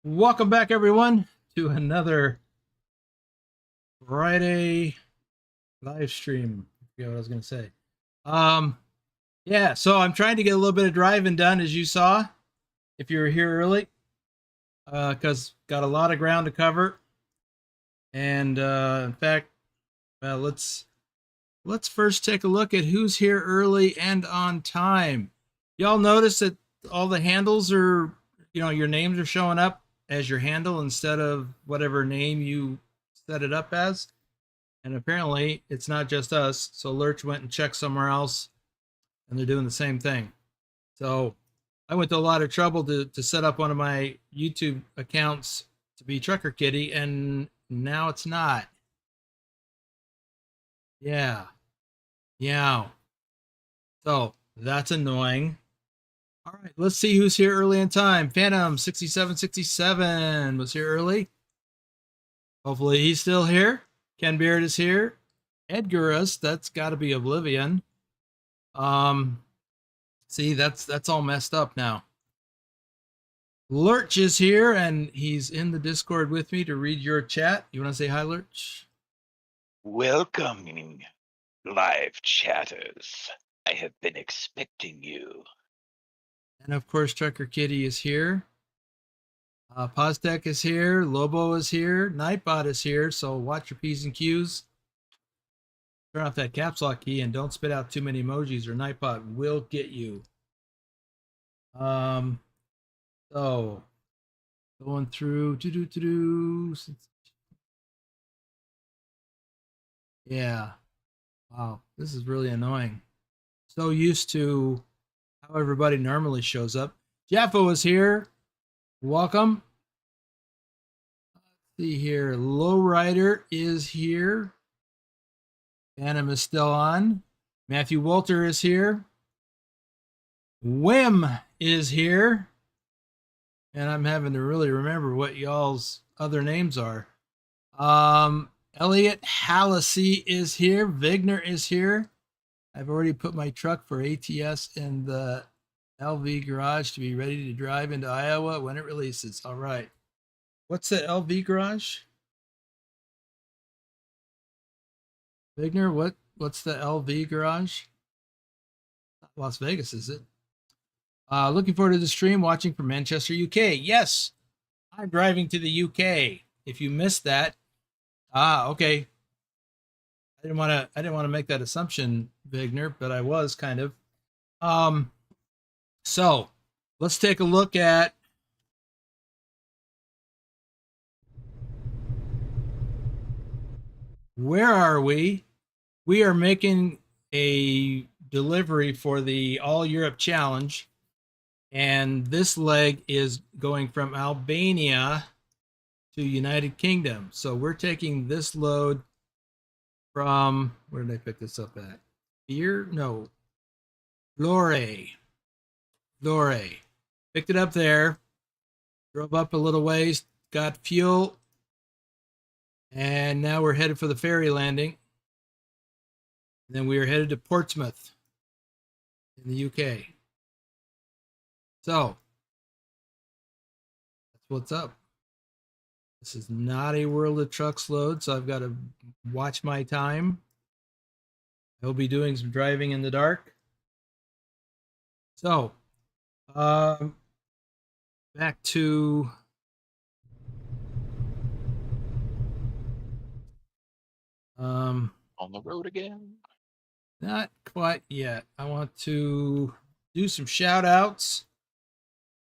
Welcome back, everyone, to another Friday live stream. I forget what I was going to say. Um, yeah, so I'm trying to get a little bit of driving done, as you saw, if you were here early, because got a lot of ground to cover. And in fact, let's first take a look at who's here early and on time. Y'all notice that all the handles are, your names are showing up as your handle instead of whatever name you set it up as. And apparently it's not just us. So Lurch went and checked somewhere else and they're doing the same thing. So I went to a lot of trouble to set up one of my YouTube accounts to be Trucker Kitty, and now it's not. Yeah. Yeah. So that's annoying. All right, let's see who's here early in time. Phantom 6767 was here early. Hopefully he's still here. Ken Beard is here. Edgarus, that's got to be Oblivion. See, that's all messed up now. Lurch is here, and he's in the Discord with me to read your chat. You want to say hi, Lurch? Welcoming live chatters. I have been expecting you. And of course, Trucker Kitty is here. Postek is here. Lobo is here. Nightbot is here. So watch your P's and Q's. Turn off that caps lock key and don't spit out too many emojis or Nightbot will get you. So going through yeah. Wow, this is really annoying. So used to how everybody normally shows up. Jaffo is here. Welcome. Let's see here. Lowrider is here. Phantom is still on. Matthew Walter is here. Wim is here. And I'm having to really remember what y'all's other names are. Elliot Hallisey is here. Vigner is here. I've already put my truck for ATS in the LV garage to be ready to drive into Iowa when it releases. All right. What's the LV garage? Vigner, what's the LV garage? Las Vegas, is it? Looking forward to the stream, watching from Manchester, UK. Yes, I'm driving to the UK. If you missed that, okay. I didn't want to make that assumption, Vigner, but I was kind of. So let's take a look at where are we? We are making a delivery for the All Europe Challenge, and this leg is going from Albania to United Kingdom. So we're taking this load from, where did I pick this up at? Here? No. Lore. Picked it up there. Drove up a little ways, got fuel, and now we're headed for the ferry landing. And then we are headed to Portsmouth in the UK. So that's what's up. This is not a World of Trucks load, so I've got to watch my time. I'll be doing some driving in the dark. So, back to on the road again. Not quite yet. I want to do some shout outs.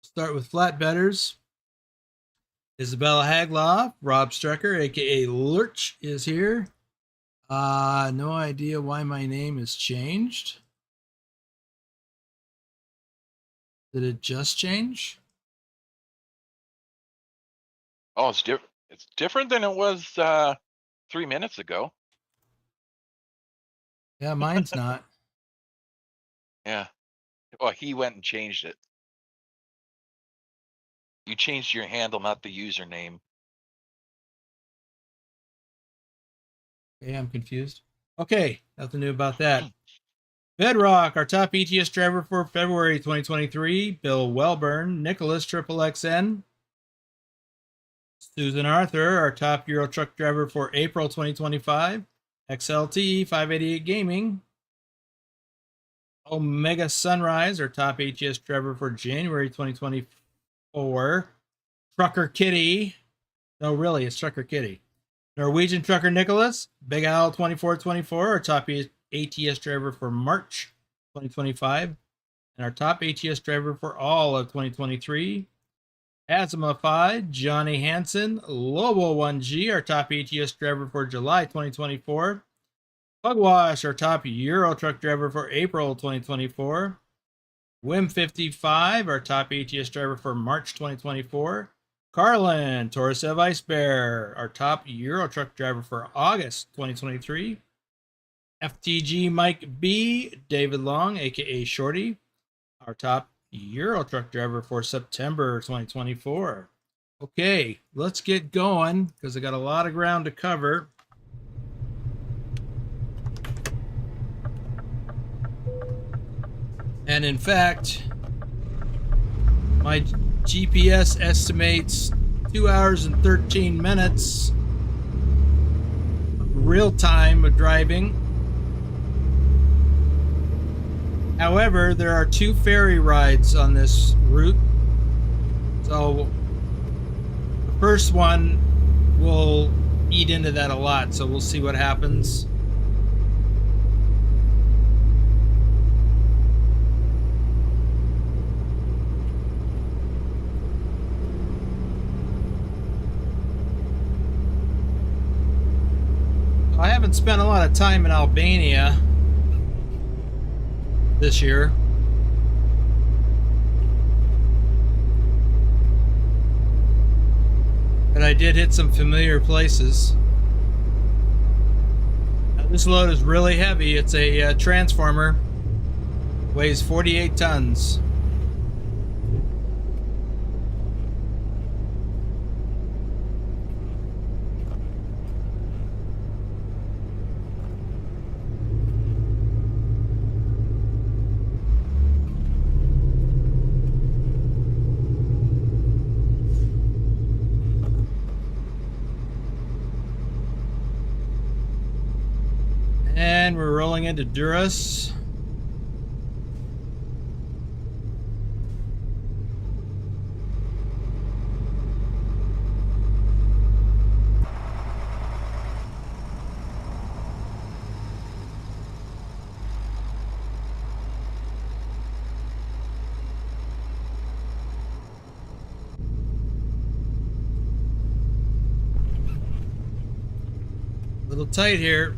Start with flatbedders. Isabella Haglaw, Rob Strecker, aka Lurch, is here. No idea why my name has changed. Did it just change? Oh, it's different. It's different than it was 3 minutes ago. Yeah, mine's not. Yeah. Well, he went and changed it. You changed your handle, not the username. Okay, I'm confused. Okay, nothing new about that. Bedrock, our top ETS driver for February 2023, Bill Welburn, Nicholas XXXN, Susan Arthur, our top Euro truck driver for April 2025. XLT 588 Gaming. Omega Sunrise, our top ATS driver for January 2024. Trucker Kitty. No, really, it's Trucker Kitty. Norwegian Trucker Nicholas. Big Al 2424, our top ATS driver for March 2025. And our top ATS driver for all of 2023. Azimafai, Johnny Hansen, Lobo 1G, our top ATS driver for July 2024. Pugwash, our top Euro truck driver for April 2024. Wim55, our top ATS driver for March 2024. Carlin, Torsev Ice Bear, our top Euro truck driver for August 2023. FTG Mike B, David Long, aka Shorty, our top Euro truck driver for September 2024. Okay, let's get going because I got a lot of ground to cover. And in fact, my GPS estimates 2 hours and 13 minutes real time of driving. However, there are 2 ferry rides on this route. So the first one will eat into that a lot, so we'll see what happens. I haven't spent a lot of time in Albania this year. But I did hit some familiar places. Now, this load is really heavy. It's a transformer. Weighs 48 tons. And we're rolling into Duras. A little tight here.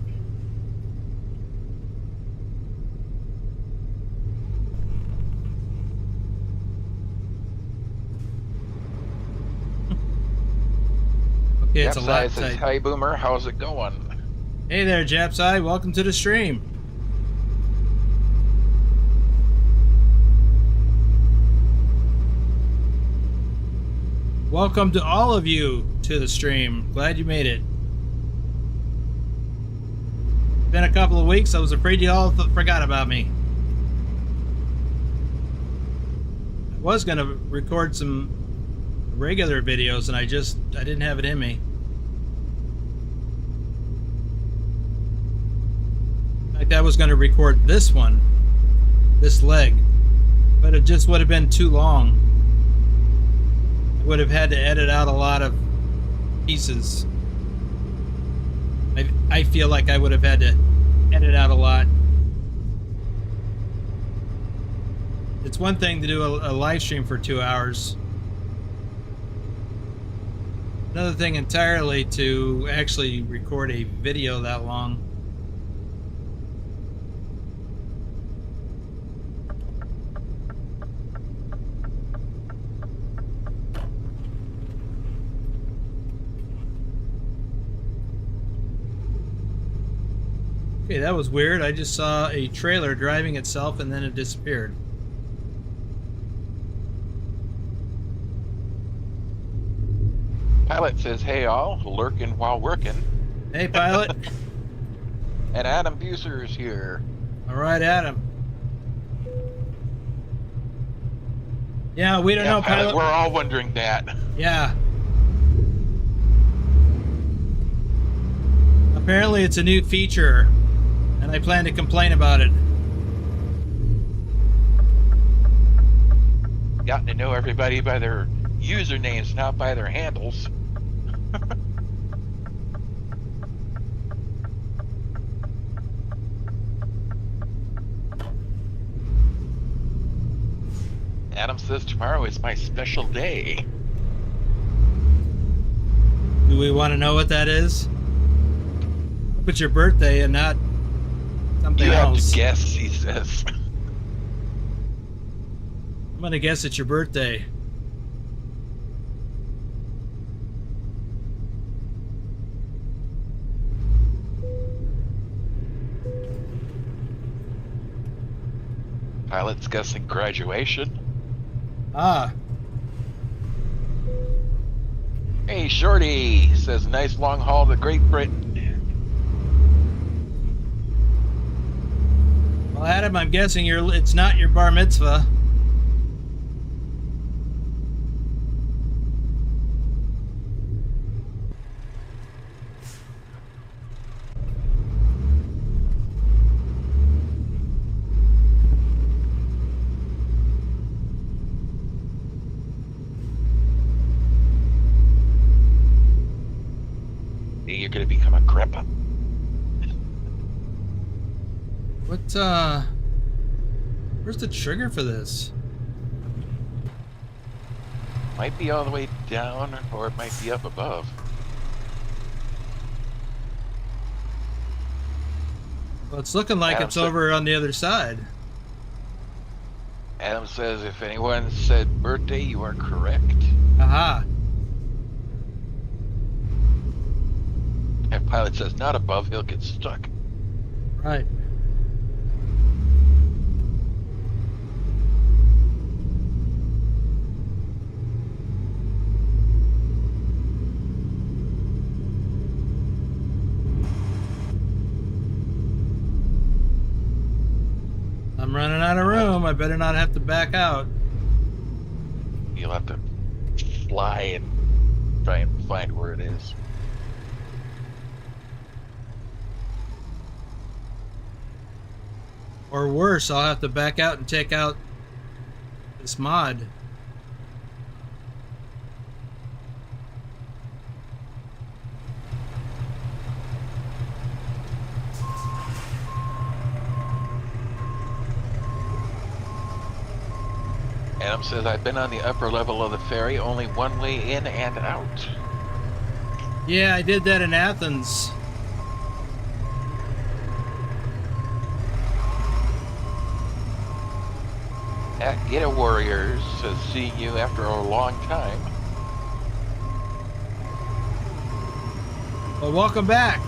Okay, it's a lot tight. Hi, Boomer. How's it going? Hey there, Japsai. Welcome to the stream. Welcome to all of you to the stream. Glad you made it. Been a couple of weeks. I was afraid you all forgot about me. I was going to record some regular videos and I didn't have it in me. In fact, I was going to record this one, this leg, but it just would have been too long. I would have had to edit out a lot of pieces. I feel like I would have had to edit out a lot. It's one thing to do a live stream for 2 hours. Another thing entirely to actually record a video that long. Okay, that was weird. I just saw a trailer driving itself and then it disappeared. Pilot says, hey all, lurking while working. Hey, Pilot. And Adam Buser's here. All right, Adam. Yeah, we don't know, Pilot. We're all wondering that. Yeah. Apparently it's a new feature, and I plan to complain about it. Gotten to know everybody by their usernames, not by their handles. Adam says tomorrow is my special day. Do we want to know what that is? Hope it's your birthday and not something You have else. to guess, he says. I'm gonna guess it's your birthday. Pilot's guessing graduation. Ah, Hey, Shorty, says nice long haul to Great Britain. well, Adam, I'm guessing it's not your bar mitzvah. You're gonna become a grandpa. Where's the trigger for this? Might be all the way down, or it might be up above. Well, it's looking like Adam it's said- over on the other side. Adam says if anyone said birthday, you are correct. Aha. And Pilot says not above, he'll get stuck. Right. I'm running out of room. I better not have to back out. You'll have to fly and try and find where it is. Or worse, I'll have to back out and take out this mod. Adam says I've been on the upper level of the ferry, only one way in and out. Yeah, I did that in Athens. At Get a Warriors says seeing you after a long time. Well, welcome back.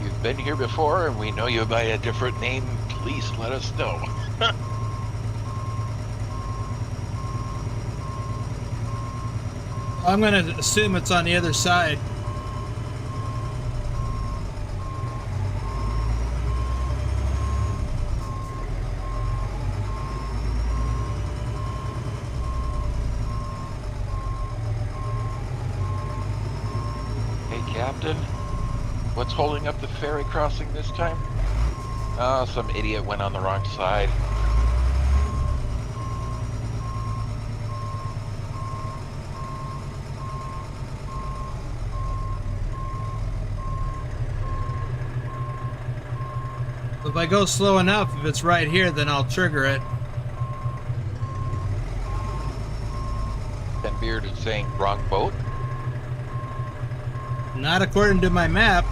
You've been here before and we know you by a different name. Please let us know. I'm going to assume it's on the other side. Hey, Captain. What's holding up the ferry crossing this time? Oh, some idiot went on the wrong side. If I go slow enough, if it's right here, then I'll trigger it. Ben Beard is saying wrong boat. Not according to my map.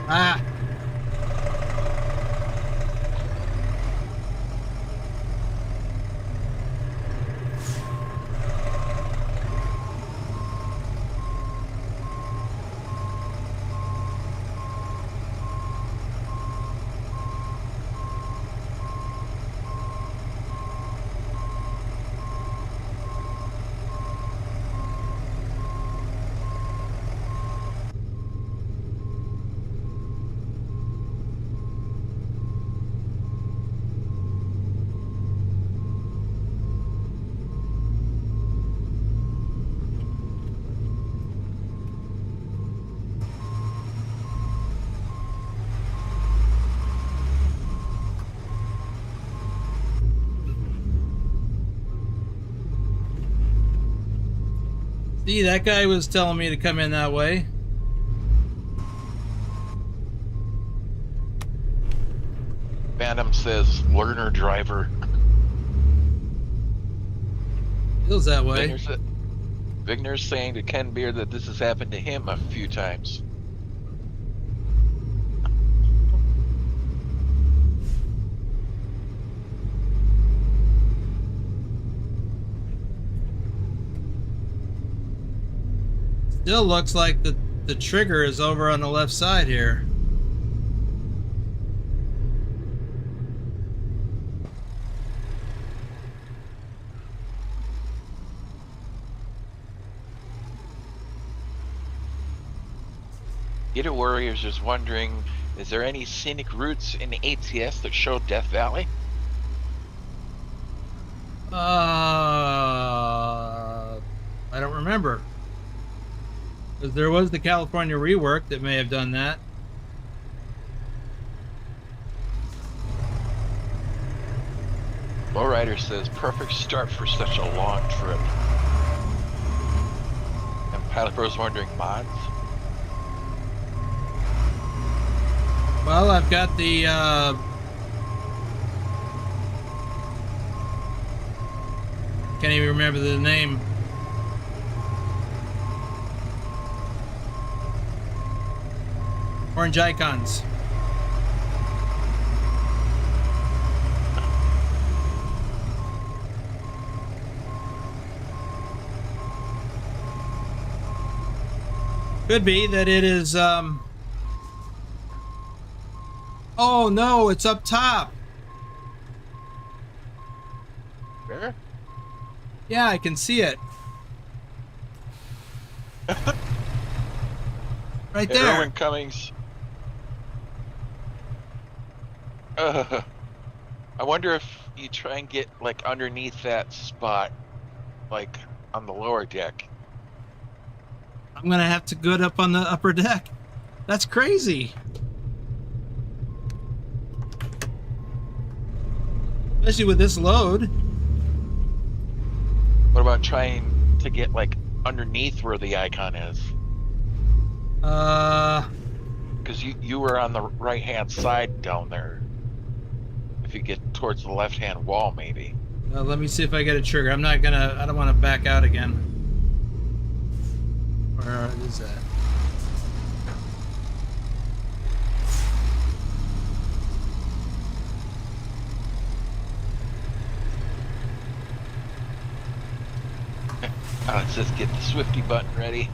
Ah. See, that guy was telling me to come in that way. Phantom says learner driver. Feels that way. Vigner's saying to Ken Beer that this has happened to him a few times. Still looks like the trigger is over on the left side here. Gator Warriors is wondering, is there any scenic routes in the ATS that show Death Valley? I don't remember. Because there was the California rework that may have done that. Lowrider says perfect start for such a long trip. And Pilot Bro's wondering, mods? Well, I've got the can't even remember the name. Orange icons. Could be that it is oh no, it's up top. Where? Yeah, I can see it. Right there. Erwin Cummings. I wonder if you try and get like underneath that spot, like on the lower deck. I'm gonna have to go up on the upper deck. That's crazy. Especially with this load. What about trying to get like underneath where the icon is? Because you were on the right hand side down there. If you get towards the left hand wall, maybe. Let me see if I get a trigger. I don't want to back out again. Where is that? Let's just get the Swifty button ready.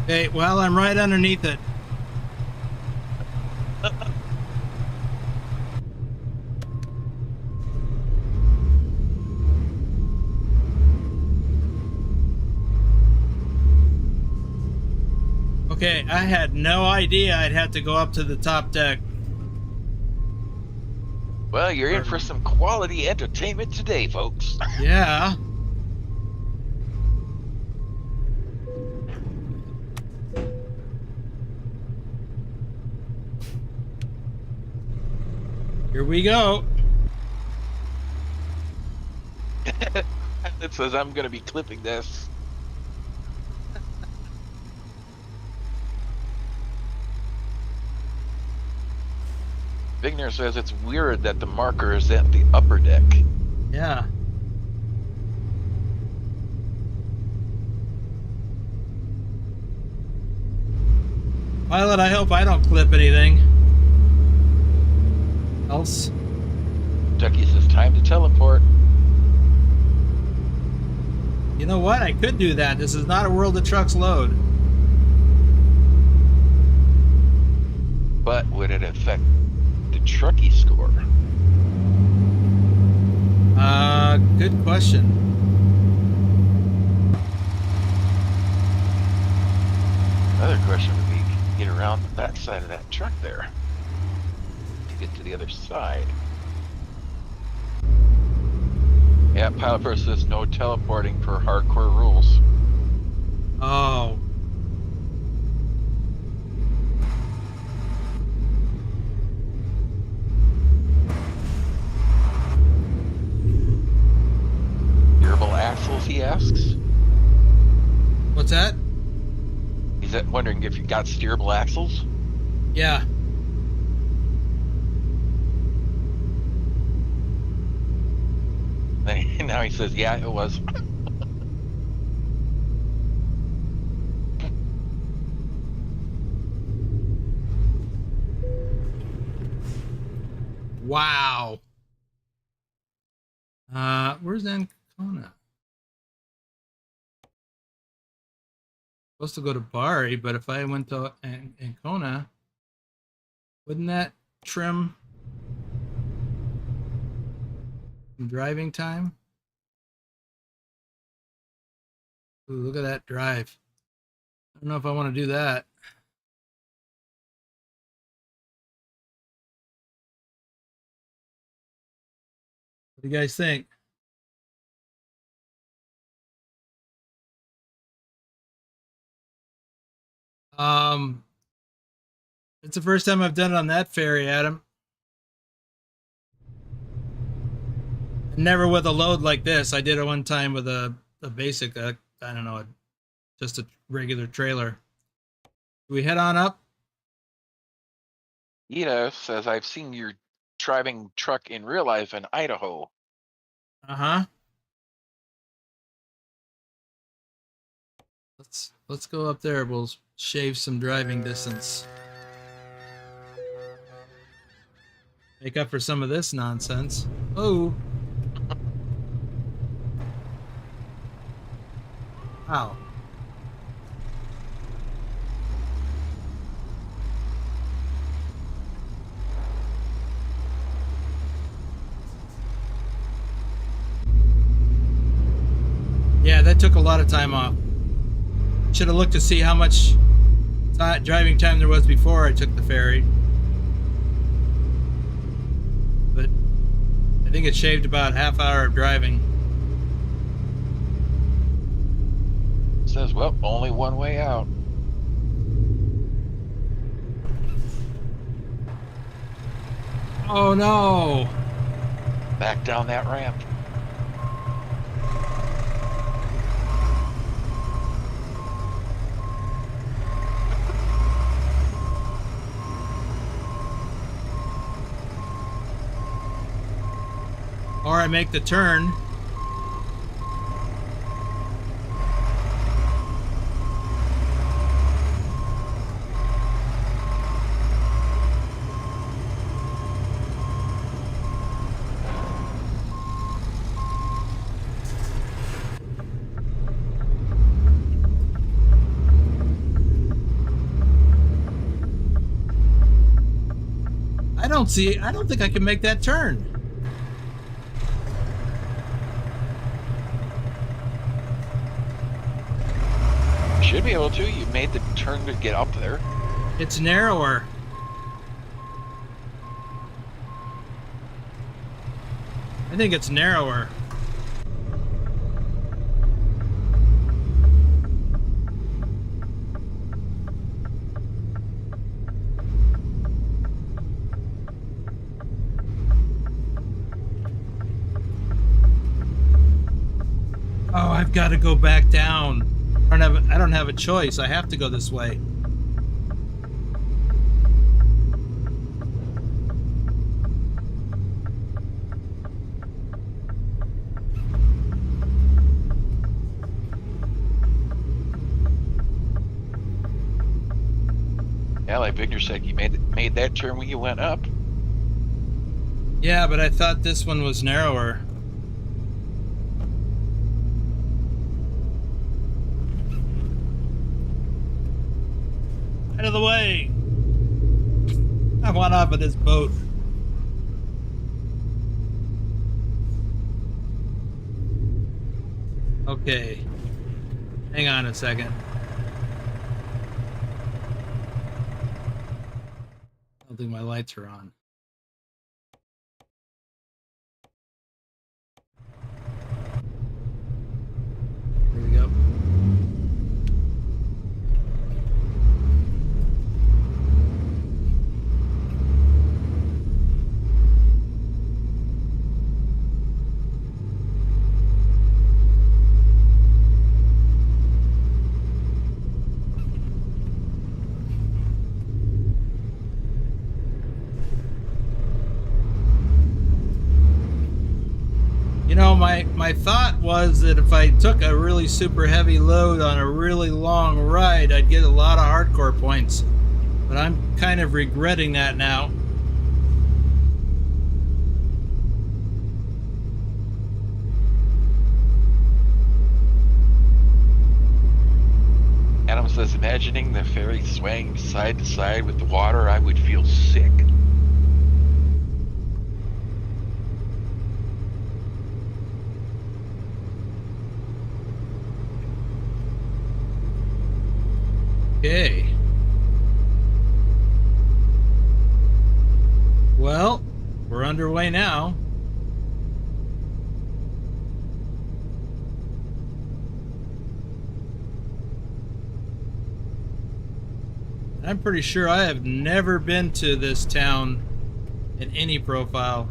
Okay, well, I'm right underneath it. Okay, I had no idea I'd have to go up to the top deck. Well, you're in for some quality entertainment today, folks. Yeah. Here we go. It says I'm going to be clipping this. Vigner says it's weird that the marker is at the upper deck. Yeah. Pilot, I hope I don't clip anything else. Trucky says time to teleport. You know what? I could do that. This is not a World of Trucks load. But would it affect the Trucky score? Good question. Another other question would be, get around the back side of that truck there to get to the other side. Yeah, Pilot Pro says no teleporting per hardcore rules. Oh. Steerable axles, he asks. What's that? He's wondering if you got steerable axles. Yeah. Now he says, yeah, it was. Wow. Where's Ancona? Supposed to go to Bari, but if I went to Ancona, wouldn't that trim some driving time? Ooh, look at that drive. I don't know if I want to do that. What do you guys think? It's the first time I've done it on that ferry, Adam. Never with a load like this. I did it one time with a basic, I don't know, just a regular trailer. Do we head on up? Ida says, I've seen your driving truck in real life in Idaho. Uh-huh. Let's go up there. We'll shave some driving distance. Make up for some of this nonsense. Oh. Wow. Yeah, that took a lot of time off. Should have looked to see how much driving time there was before I took the ferry. But I think it shaved about half hour of driving. Says, well, only one way out. Oh no! Back down that ramp. Or I make the turn. I don't think I can make that turn. Should be able to. You made the turn to get up there. It's narrower. I think it's narrower. Oh, I've got to go back down. I don't have a choice. I have to go this way. Yeah, like Victor said, you made that turn when you went up. Yeah, but I thought this one was narrower. Out of the way! I want off of this boat. Okay. Hang on a second. don't think my lights are on. There we go. You know, my thought was that if I took a really super heavy load on a really long ride, I'd get a lot of hardcore points. But I'm kind of regretting that now. Adam says, imagining the ferry swaying side to side with the water, I would feel sick. Okay. Well, we're underway now. I'm pretty sure I have never been to this town in any profile.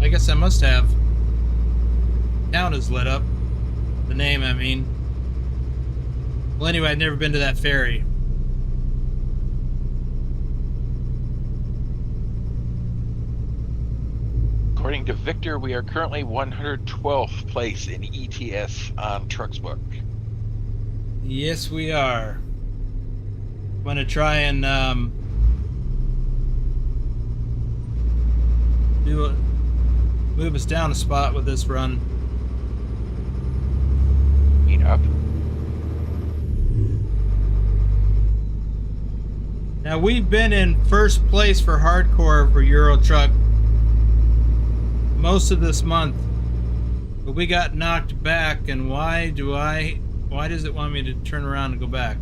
I guess I must have. Town is lit up. The name, I mean. Well, anyway, I've never been to that ferry. According to Victor, we are currently 112th place in ETS on TrucksBook. Yes, we are. I'm going to try and move us down a spot with this run. Meet up. Now, we've been in first place for hardcore for Euro Truck most of this month, but we got knocked back. And why does it want me to turn around and go back?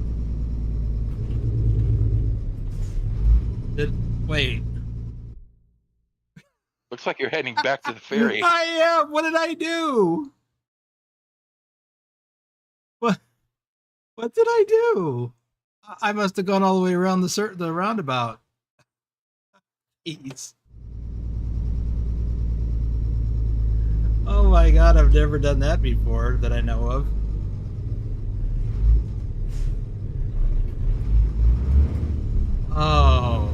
Wait. Looks like you're heading back to the ferry. I am. What did I do? What did I do? I must have gone all the way around the roundabout. Jeez. Oh my god, I've never done that before that I know of. Oh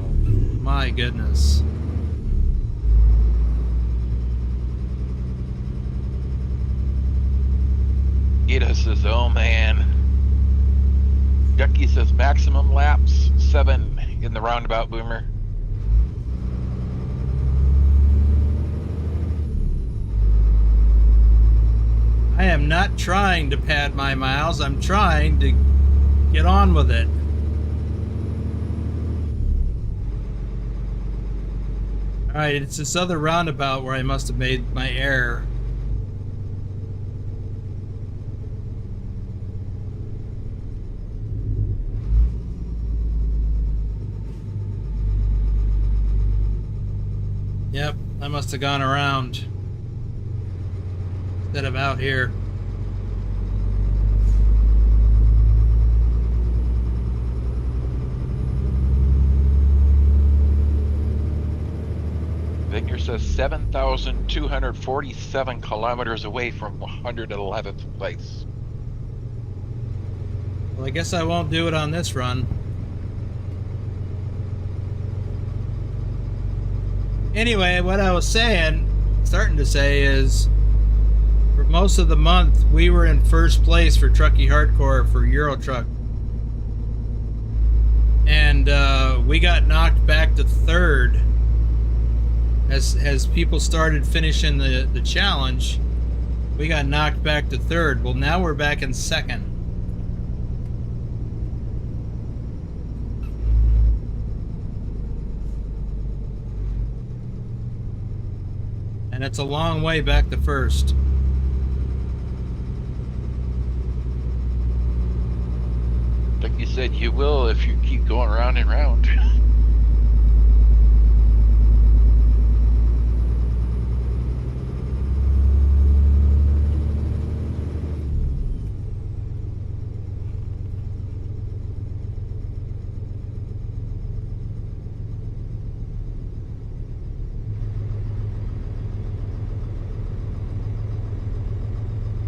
my goodness. Ida says, oh man. Trucky says maximum laps 7 in the roundabout, Boomer. I am not trying to pad my miles. I'm trying to get on with it. Alright, it's this other roundabout where I must have made my error. Yep, I must have gone around instead of out here. Victor says 7,247 kilometers away from 111th place. Well, I guess I won't do it on this run. Anyway, what I was starting to say is, for most of the month, we were in first place for Trucky Hardcore for Euro Truck. And we got knocked back to third as people started finishing the challenge. We got knocked back to third. Well, now we're back in second. And it's a long way back to first. Like you said, you will if you keep going round and round.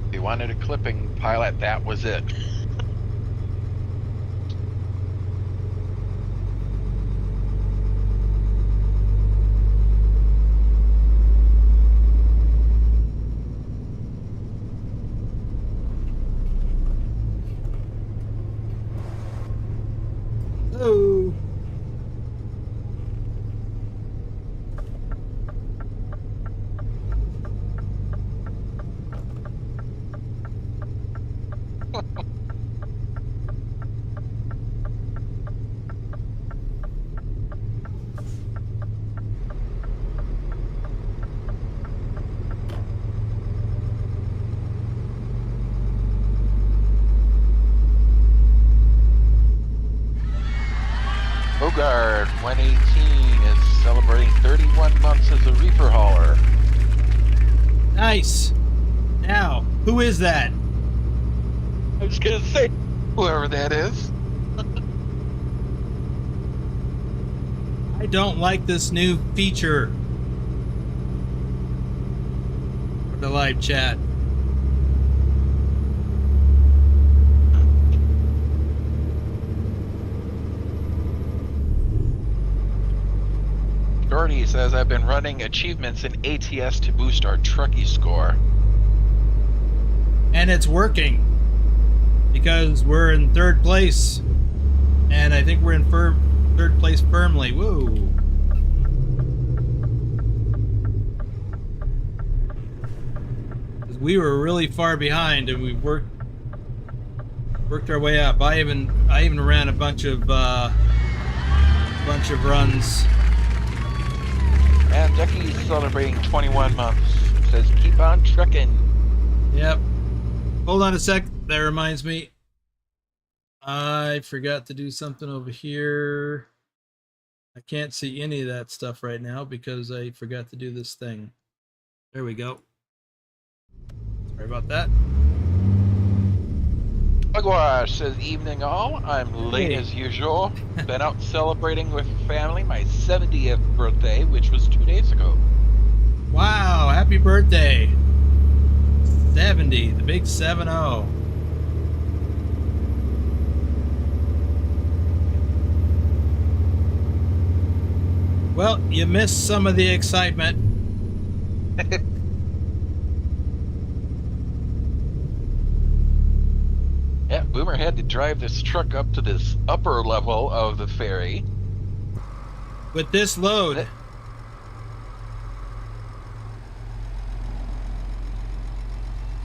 If you wanted a clipping pilot, that was it. Oh. Bogard 118 is celebrating 31 months as a reefer hauler. Nice. Now, who is that? I was gonna say, whoever that is. I don't like this new feature for the live chat. Gordy says, I've been running achievements in ATS to boost our Trucky score. And it's working because we're in third place, and I think we're in third place firmly. Whoa. Because we were really far behind, and we worked our way up. I even ran a bunch of runs. And Ducky's celebrating 21 months. Says, keep on trucking. Yep. Hold on a sec. That reminds me. I forgot to do something over here. I can't see any of that stuff right now because I forgot to do this thing. There we go. Sorry about that. Bugwash says, evening all. I'm late Hey. as usual. Been out celebrating with family my 70th birthday, which was 2 days ago. Wow, happy birthday. 70, the big 7-0. Well, you missed some of the excitement. Yeah, Boomer had to drive this truck up to this upper level of the ferry. With this load.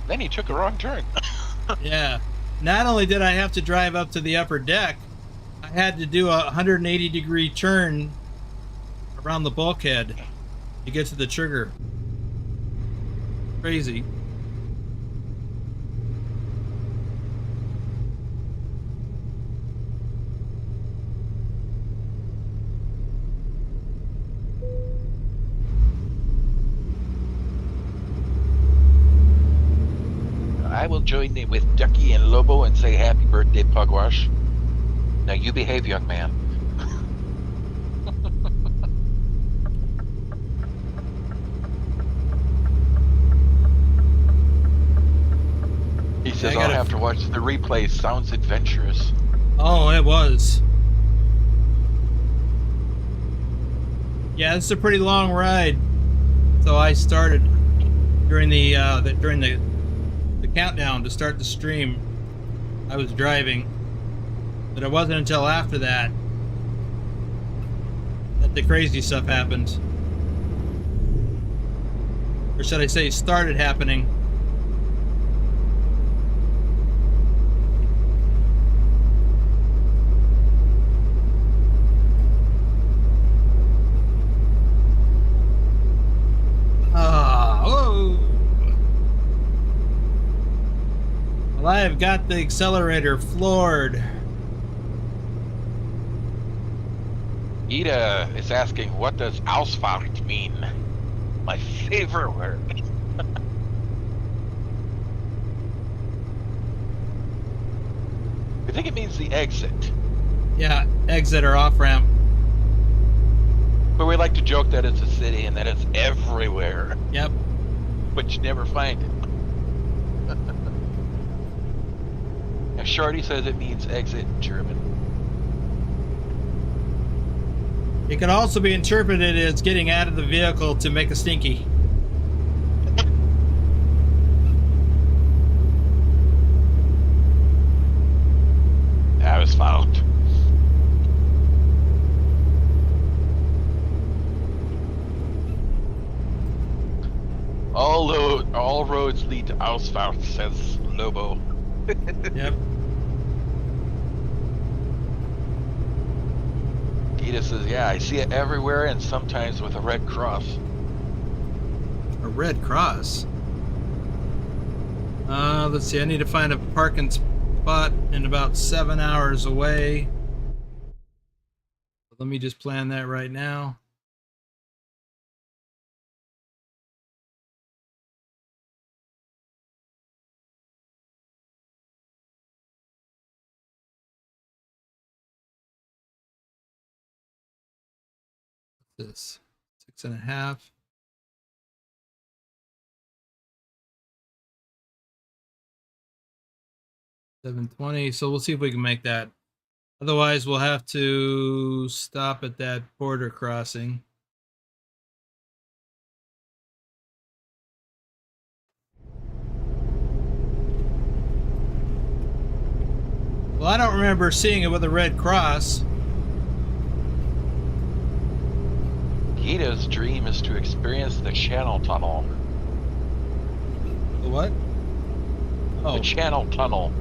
Then he took a wrong turn. Yeah. Not only did I have to drive up to the upper deck, I had to do a 180-degree turn around the bulkhead to get to the trigger. Crazy. I will join in with Ducky and Lobo and say happy birthday, Pugwash. Now you behave, young man. He says, I'll have to watch the replay. Sounds adventurous. Oh, it was. Yeah, it's a pretty long ride. So I started during the countdown to start the stream. I was driving, but it wasn't until after that that the crazy stuff happened. Or should I say started happening. Ah. Well, I've got the accelerator floored. Ida is asking, what does Ausfahrt mean? My favorite word. I think it means the exit. Yeah, exit or off ramp. But we like to joke that it's a city and that it's everywhere. Yep. But you never find it. And Shorty says it means exit in German. It could also be interpreted as getting out of the vehicle to make a stinky. That was found. All roads lead to Ausfahrt, says Lobo. Yep. Gita says, yeah, I see it everywhere and sometimes with a red cross. A red cross. Let's see. I need to find a parking spot in about 7 hours away. Let me just plan that right now. This 6.5. 720. So we'll see if we can make that. Otherwise, we'll have to stop at that border crossing. Well, I don't remember seeing it with a red cross. Gita's dream is to experience the Channel Tunnel. The what? Oh, The Channel Tunnel.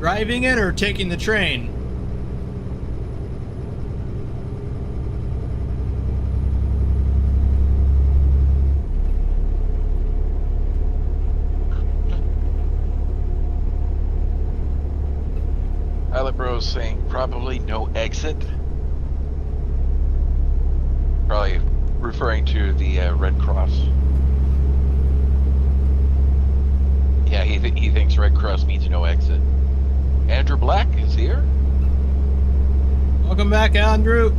driving it or taking the train? Pilot Bros saying probably no exit. Probably referring to the Red Cross. Yeah, he thinks Red Cross means no exit. Andrew Black is here. Welcome back, Andrew.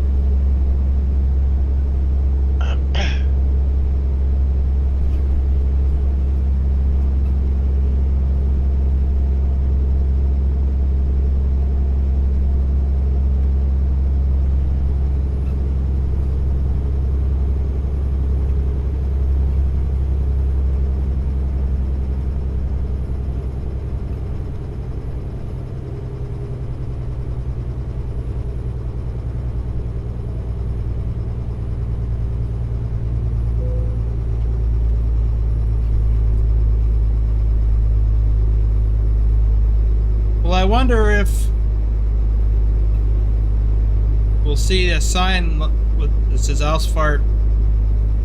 I wonder if we'll see a sign that says Ausfahrt,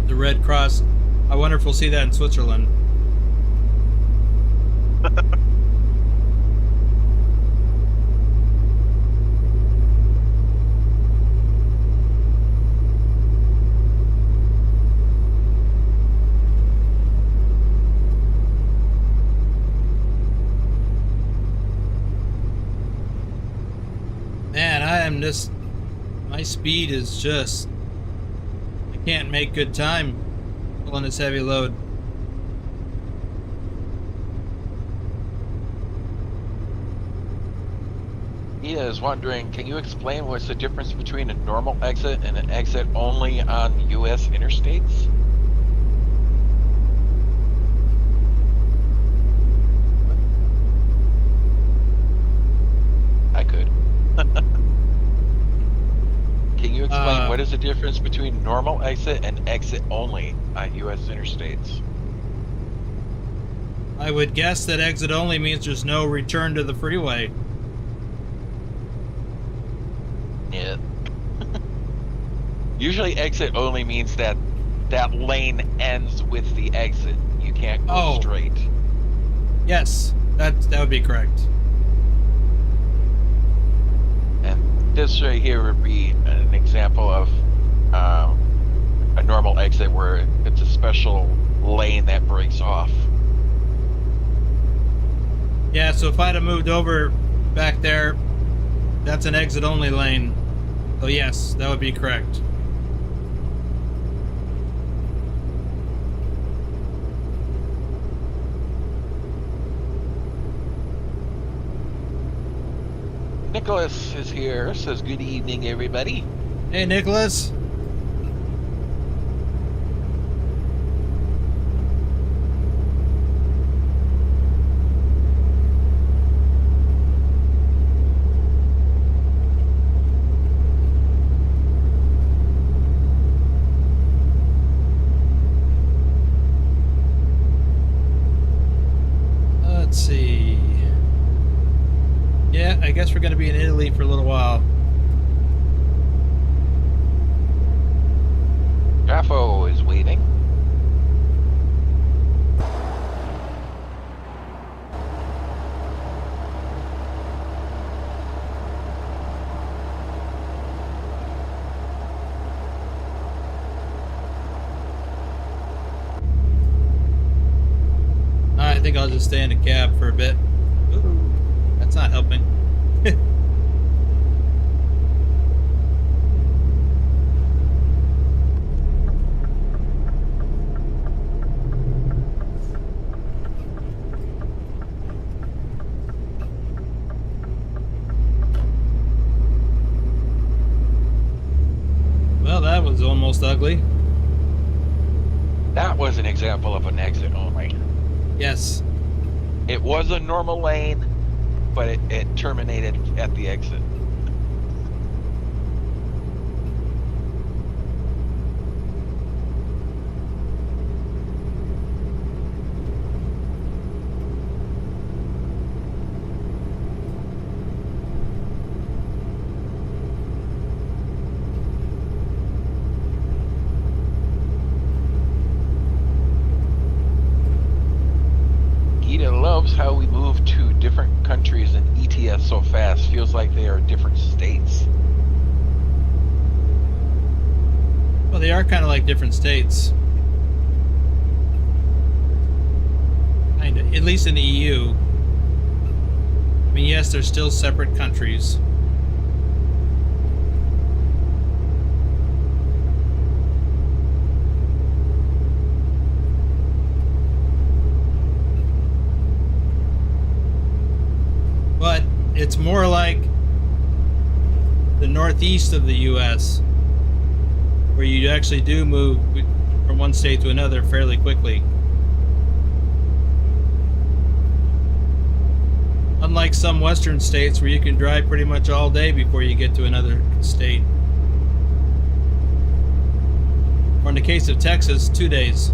the Red Cross. I wonder if we'll see that in Switzerland. Man, my speed is just, I can't make good time pulling this heavy load. He is wondering, can you explain what's the difference between a normal exit and an exit only on U.S. interstates? I could. Can you explain what is the difference between normal exit and exit only on U.S. interstates? I would guess that exit only means there's no return to the freeway. Yeah. Usually exit only means that that lane ends with the exit. You can't go straight. Yes, that would be correct. And this right here would be an example of a normal exit where it's a special lane that breaks off. Yeah, so if I'd have moved over back there, that's an exit only lane. So yes, that would be correct. Nicholas is here, says good evening, everybody. Hey, Nicholas. Let's see. Yeah, I guess we're going to be in Italy for a little while. Jaffo is waiting. I think I'll just stay in the cab for a bit. Ooh, that's not helping. Well, that was almost ugly. That was an example of an exit only. Yes. It was a normal lane, but it terminated at the exit. Loves how we move to different countries in ETS so fast. Feels like they are different states. Well, they are kind of like different states. Kind of, at least in the EU. I mean, yes, they're still separate countries. But it's more like the northeast of the U.S., where you actually do move from one state to another fairly quickly. Unlike some western states where you can drive pretty much all day before you get to another state. Or in the case of Texas, 2 days.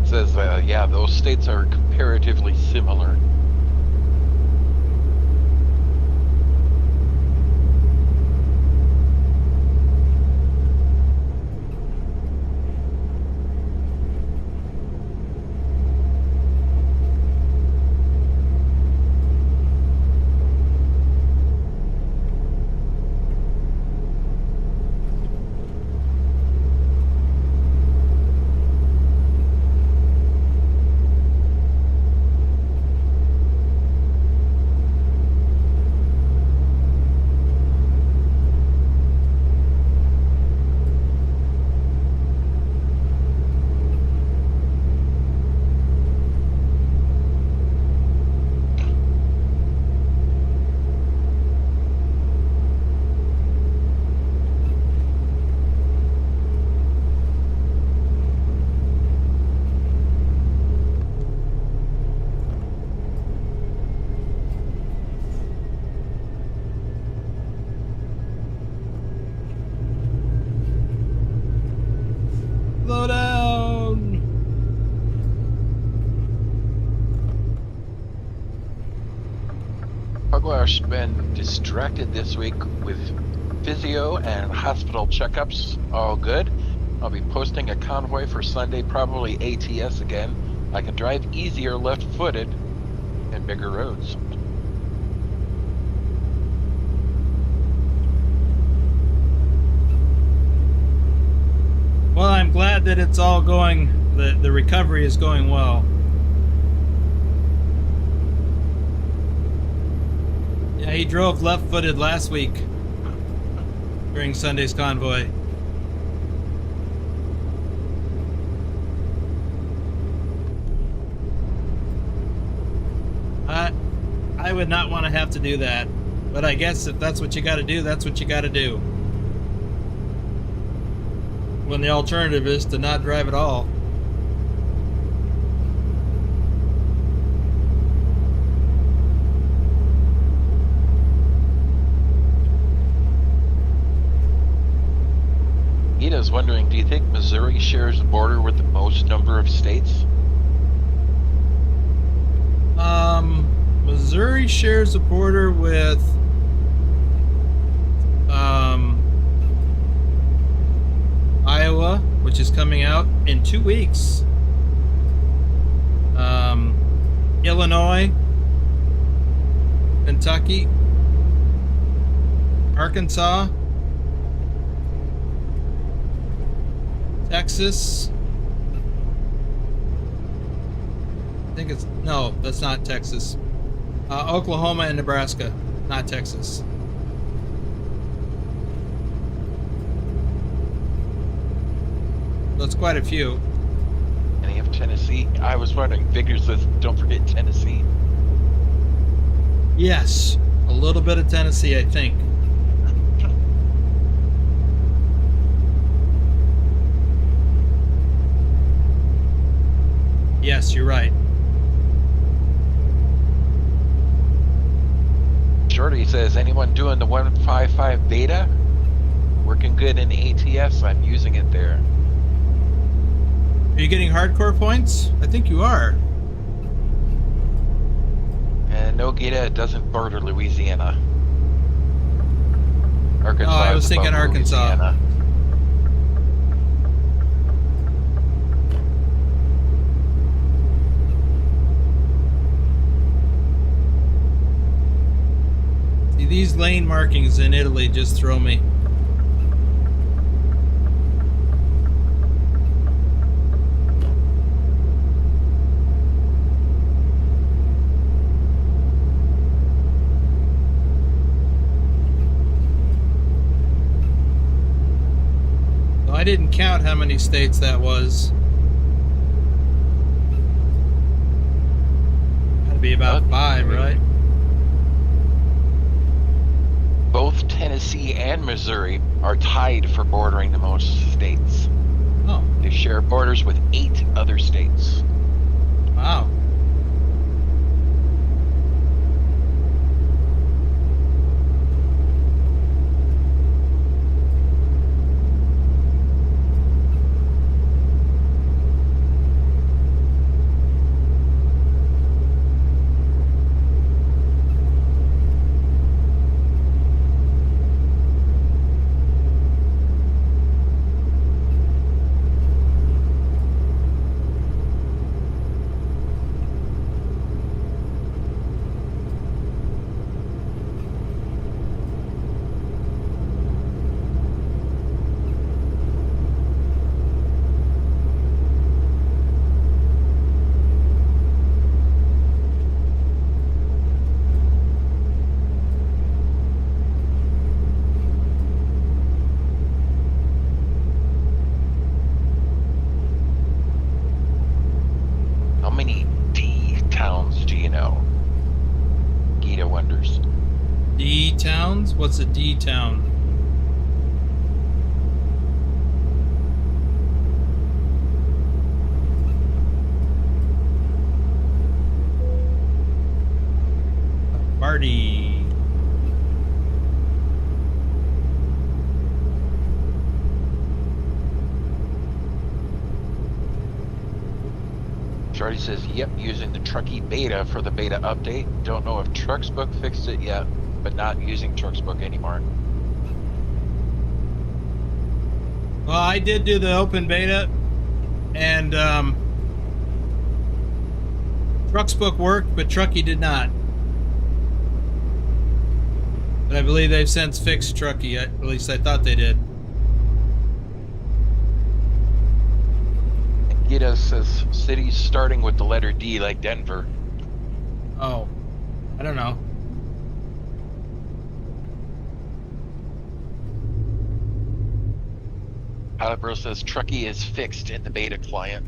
Says, yeah, those states are comparatively similar. Josh been distracted this week with physio and hospital checkups. All good. I'll be posting a convoy for Sunday, probably ATS again. I can drive easier left-footed and bigger roads. Well, I'm glad that it's all going, the recovery is going well. Yeah, he drove left-footed last week during Sunday's convoy. I would not want to have to do that, but I guess if that's what you got to do, that's what you got to do. When the alternative is to not drive at all. Ita's wondering, do you think Missouri shares the border with the most number of states? Missouri shares a border with Iowa, which is coming out in 2 weeks. Illinois, Kentucky, Arkansas, Texas. I think it's, no, that's not Texas. Oklahoma and Nebraska, not Texas. That's quite a few. And you have Tennessee. I was wondering, Victor says, don't forget Tennessee. Yes, a little bit of Tennessee, I think. Yes, you're right. Shorty says, anyone doing the 155 beta? Working good in ATS. I'm using it there. Are you getting hardcore points? I think you are. And no, Gita, it doesn't border Louisiana. Arkansas. Oh, I was is thinking above Arkansas. Louisiana. See, these lane markings in Italy just throw me. I didn't count how many states that was. Gotta be about 5, right? Both Tennessee and Missouri are tied for bordering the most states. Oh. They share borders with 8 other states. Wow. How many D towns do you know? Gita wonders. D towns? What's a D town? Party. Shorty says, yep, using the Trucky beta for the beta update. Don't know if TrucksBook fixed it yet, but not using TrucksBook anymore. Well, I did do the open beta, and TrucksBook worked, but Trucky did not. But I believe they've since fixed Trucky. At least I thought they did. Gita says, cities starting with the letter D like Denver. Oh, I don't know. Alibro says, Trucky is fixed in the beta client.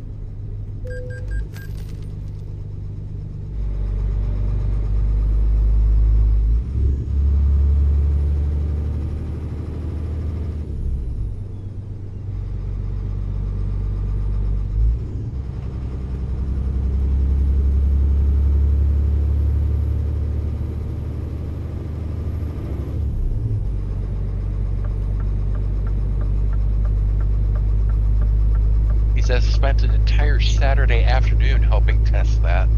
Says spent an entire Saturday afternoon helping test that.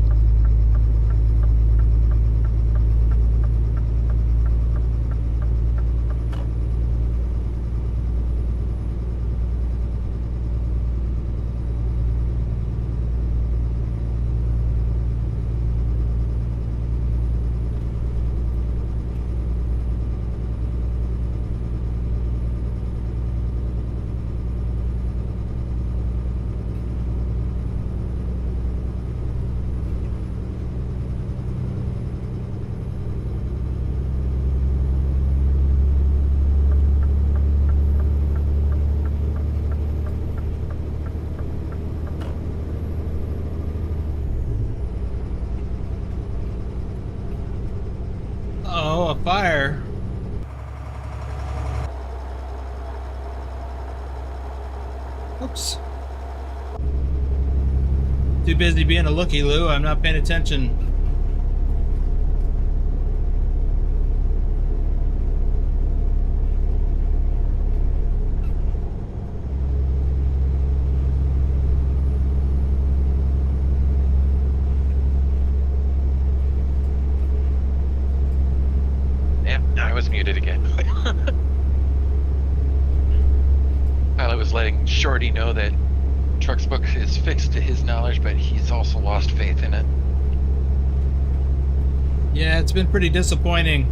Oh, a fire. Oops. Too busy being a looky-loo. I'm not paying attention. I was muted again. Pilot was letting Shorty know that TrucksBook is fixed to his knowledge, but he's also lost faith in it. Yeah, it's been pretty disappointing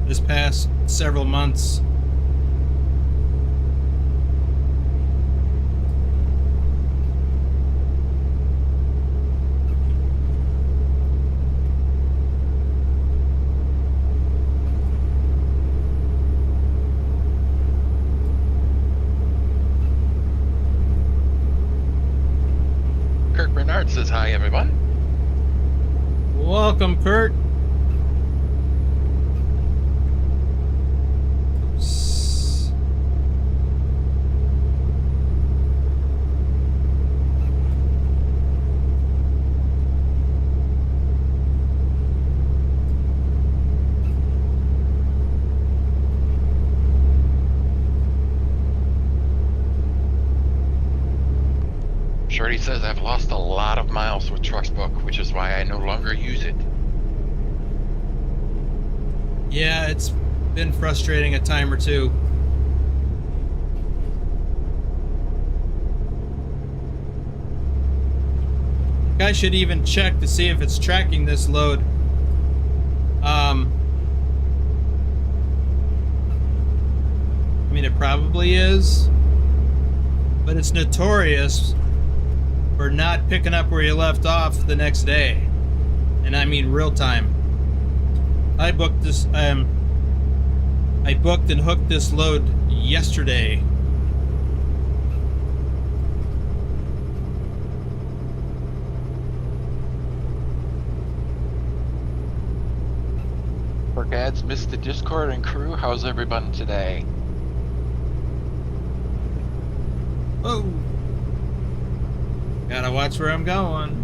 this past several months. Bernard says hi, everyone. Welcome, Kurt. Oops. Shorty says I've lost a lot of miles with TrucksBook, which is why I no longer use it. Yeah, it's been frustrating a time or two. I should even check to see if it's tracking this load. I mean, it probably is, but it's notorious for not picking up where you left off the next day, and I mean real time. I booked this. I booked and hooked this load yesterday. Forgads missed the Discord and crew. How's everyone today? Oh, gotta watch where I'm going.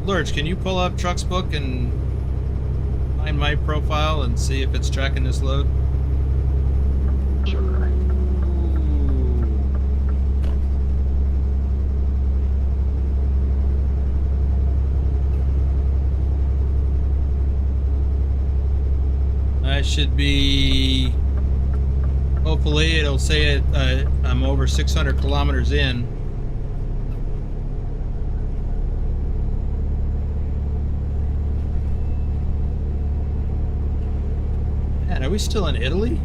Lurch, can you pull up TrucksBook and find my profile and see if it's tracking this load? Sure. should be. Hopefully, it'll say I'm over 600 kilometers in. Man, are we still in Italy?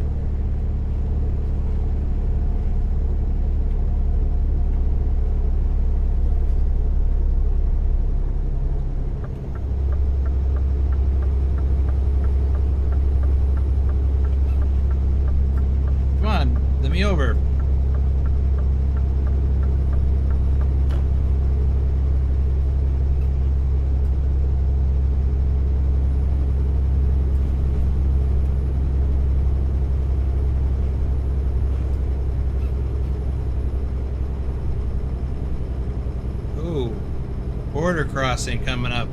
Come on, let me over. Border crossing coming up.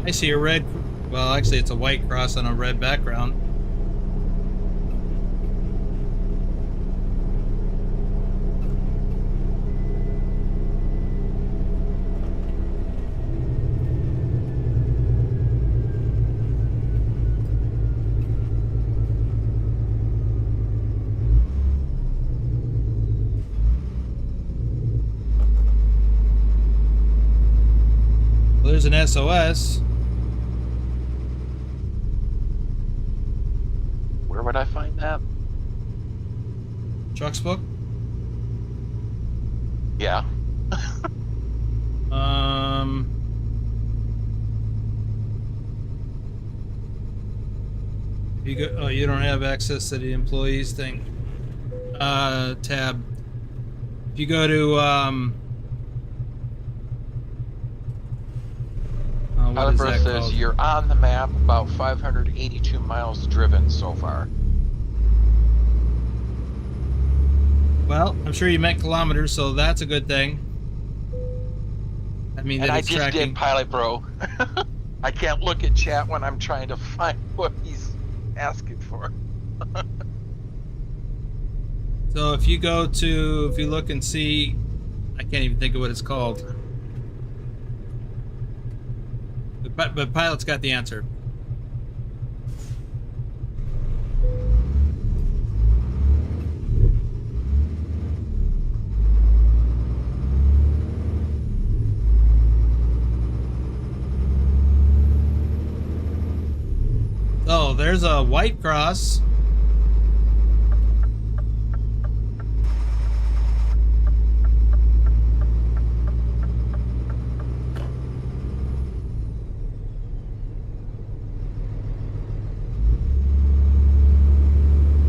I see a red, well, actually it's a white cross on a red background. There's an SOS. Where would I find that? TrucksBook. Yeah. You go. Oh, you don't have access to the employees thing. Tab. If you go to what is However, that it says called? you're on the map about 582 miles driven so far. Well, I'm sure you meant kilometers, so that's a good thing. I mean, And that I it's just tracking. did, Pilot Bro. I can't look at chat when I'm trying to find what he's asking for. So if you go to, if you look and see, I can't even think of what it's called. But Pilot's got the answer. Oh, there's a white cross.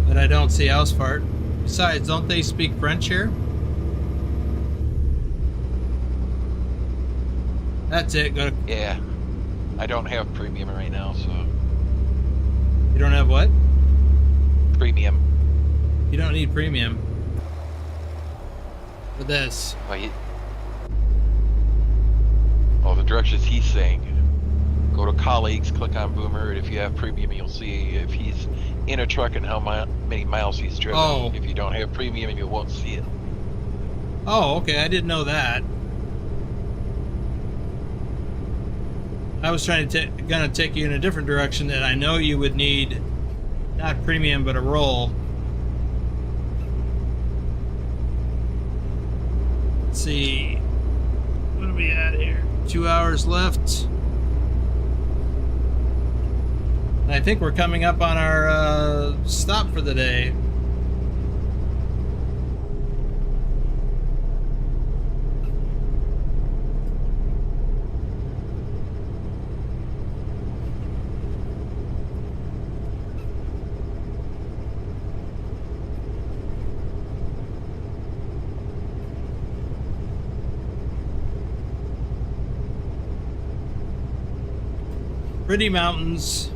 But I don't see Ausfart. Besides, don't they speak French here? That's it. Go to... Yeah. I don't have premium right now, so. You don't have what? Premium. You don't need premium. For this. Well, the directions he's saying. Go to colleagues, click on Boomer, and if you have premium, you'll see if he's in a truck and how many miles he's driven. Oh. If you don't have premium, you won't see it. Oh, okay. I didn't know that. I was gonna take you in a different direction that I know you would need not premium but a roll. Let's see. What are we at here? 2 hours left. And I think we're coming up on our stop for the day. Pretty mountains.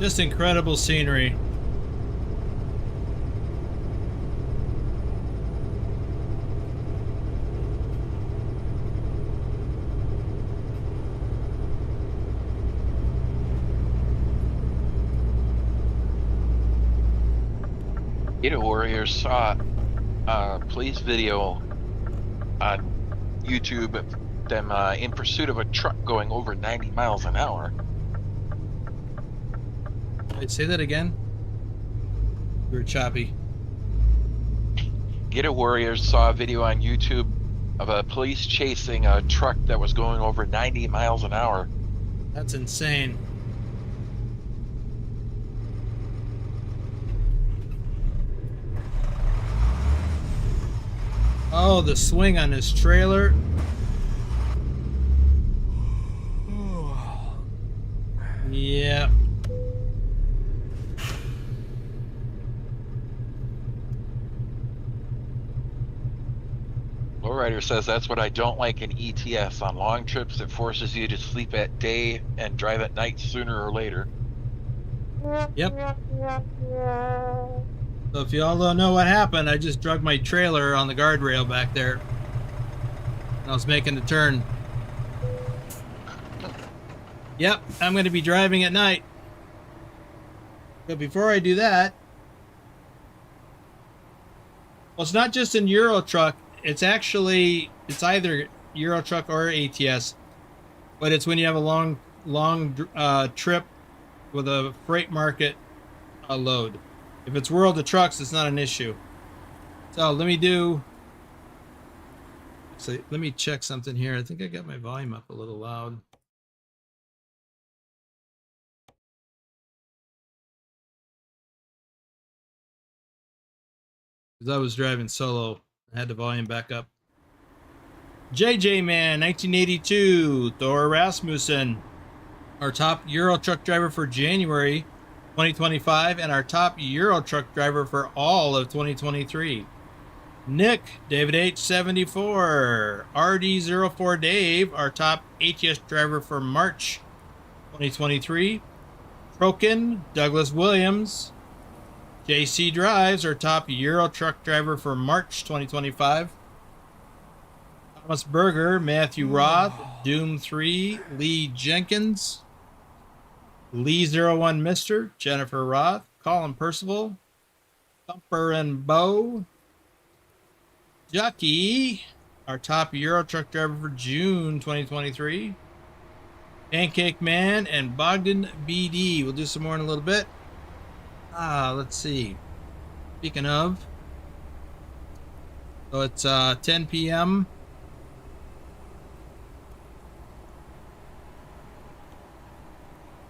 Just incredible scenery. Data Warriors saw a police video on YouTube of them in pursuit of a truck going over 90 miles an hour. Wait, say that again. You were choppy. Data Warriors saw a video on YouTube of a police chasing a truck that was going over 90 miles an hour. That's insane. Oh, the swing on this trailer. Yeah. Lowrider says that's what I don't like in ETS. On long trips, it forces you to sleep at day and drive at night sooner or later. Yep. So if y'all don't know what happened, I just drug my trailer on the guardrail back there. I was making the turn. Yep, I'm going to be driving at night. But before I do that, well, it's not just in Euro Truck. It's either Euro Truck or ATS. But it's when you have a long trip with a freight market load. If it's World of Trucks, it's not an issue. So let me check something here. I think I got my volume up a little loud. Because I was driving solo. I had the volume back up. JJ Man, 1982, Thor Rasmussen, our top Euro Truck driver for January 2025 and our top Euro Truck driver for all of 2023. Nick, David H. 74, RD04 Dave, our top ATS driver for March 2023. Troken, Douglas Williams, JC Drives, our top Euro Truck driver for March 2025. Thomas Berger, Matthew Roth, Doom 3, Lee Jenkins, Lee01 Mister, Jennifer Roth, Colin Percival, Thumper and Bo, Ducky, our top Euro Truck driver for June 2023, Pancake Man, and Bogdan BD. We'll do some more in a little bit. Let's see. Speaking of, so it's 10 p.m.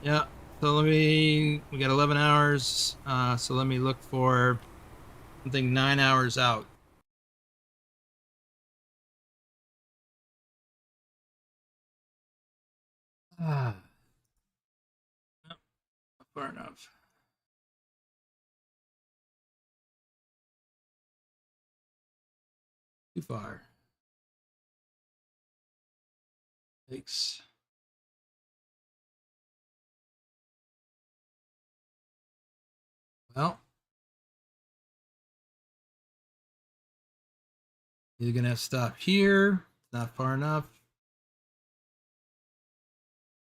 Yeah, so we got 11 hours, so let me look for something 9 hours out. Not far enough. Too far. Thanks. Well, you're gonna have to stop here. Not far enough.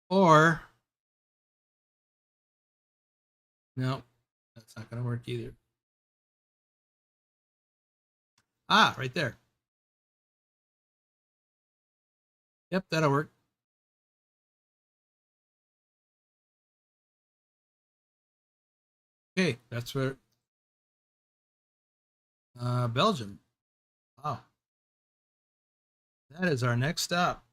Or no, that's not gonna work either. Right there. Yep, that'll work. Okay, that's where Belgium. Wow. That is our next stop.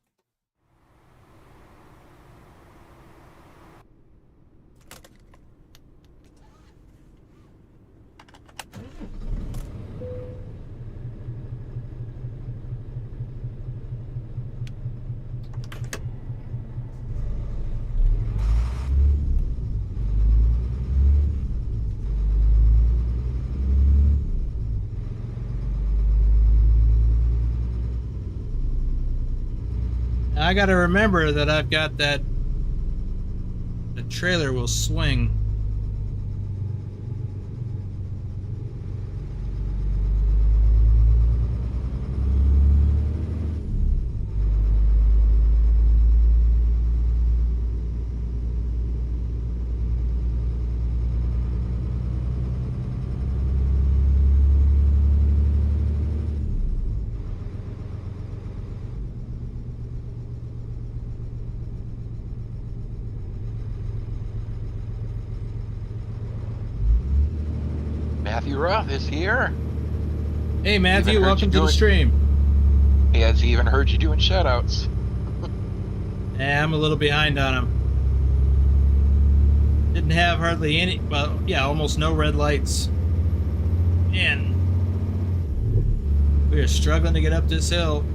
I got to remember that I've got that the trailer will swing. Matthew Roth is here. Hey Matthew, Even heard welcome you to the doing- stream. He has even heard you doing shoutouts. Yeah, I'm a little behind on him. Didn't have hardly any, well, yeah, almost no red lights. Man, we are struggling to get up this hill.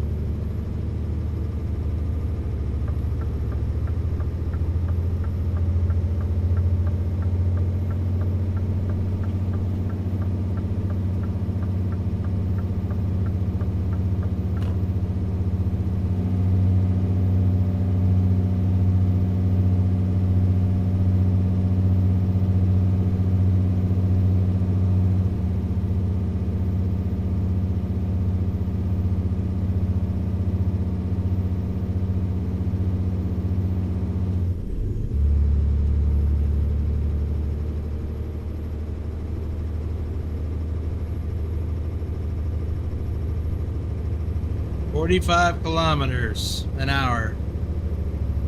"45 kilometers an hour.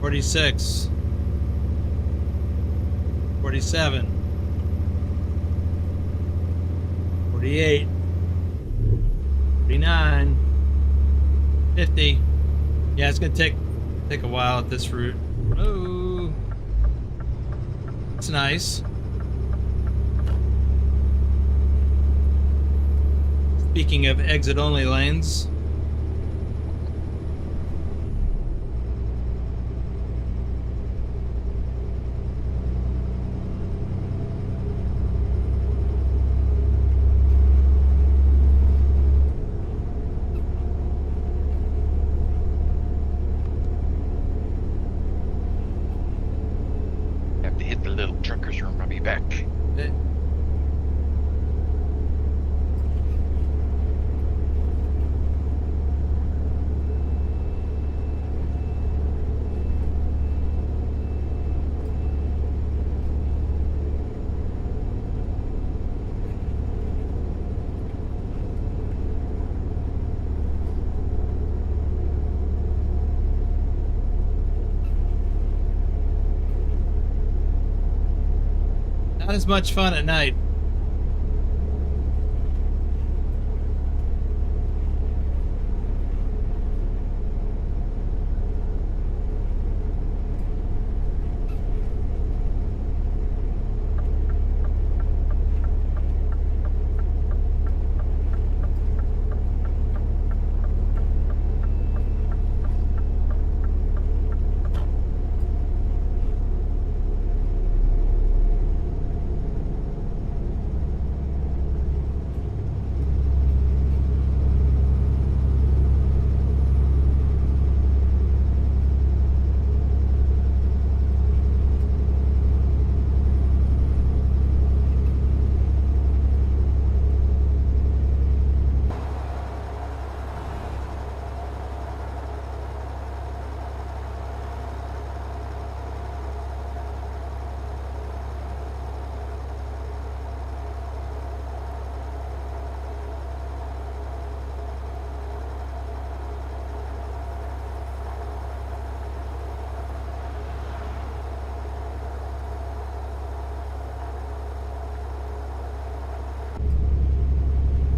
46. 47. 48. 49. 50. Yeah, it's gonna take a while at this route. Oh, it's nice. Speaking of exit-only lanes. Have to hit the little trucker's room. I'll be back. Eh. Not as much fun at night.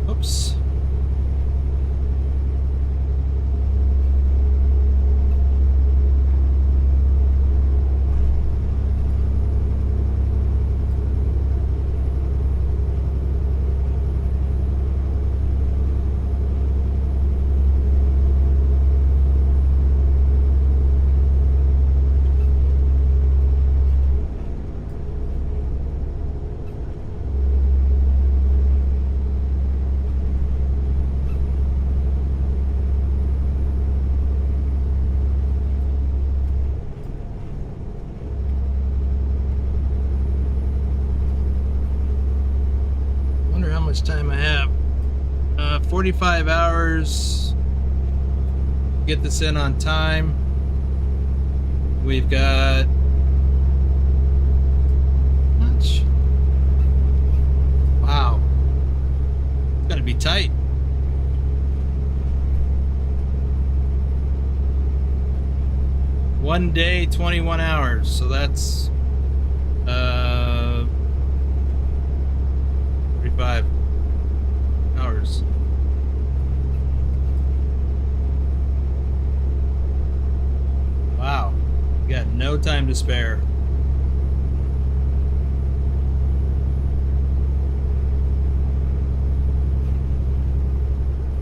Oops. Wonder how much time I have. 45 hours. Get this in on time. We've got much. Wow. It's gonna be tight. One day, 21 hours. So that's 35. No time to spare.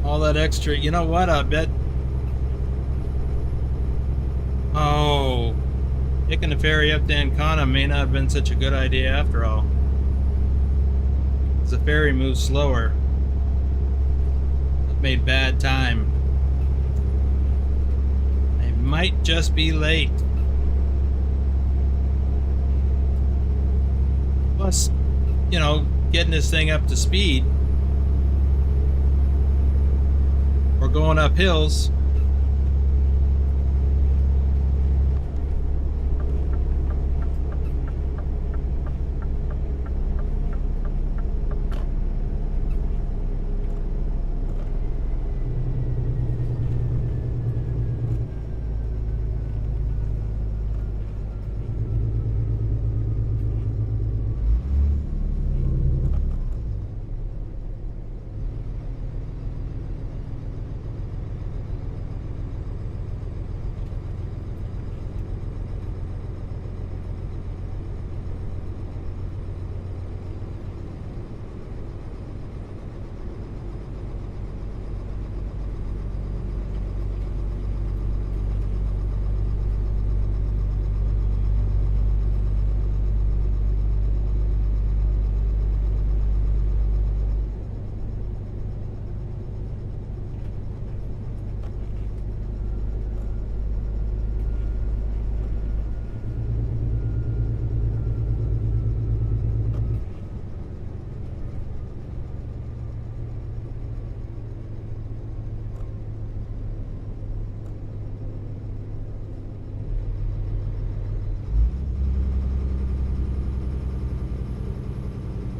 All that extra, you know what, I bet. Oh, taking the ferry up to Ancona may not have been such a good idea after all. Because the ferry moves slower. It made bad time. I might just be late. Plus, you know, getting this thing up to speed. Or going up hills.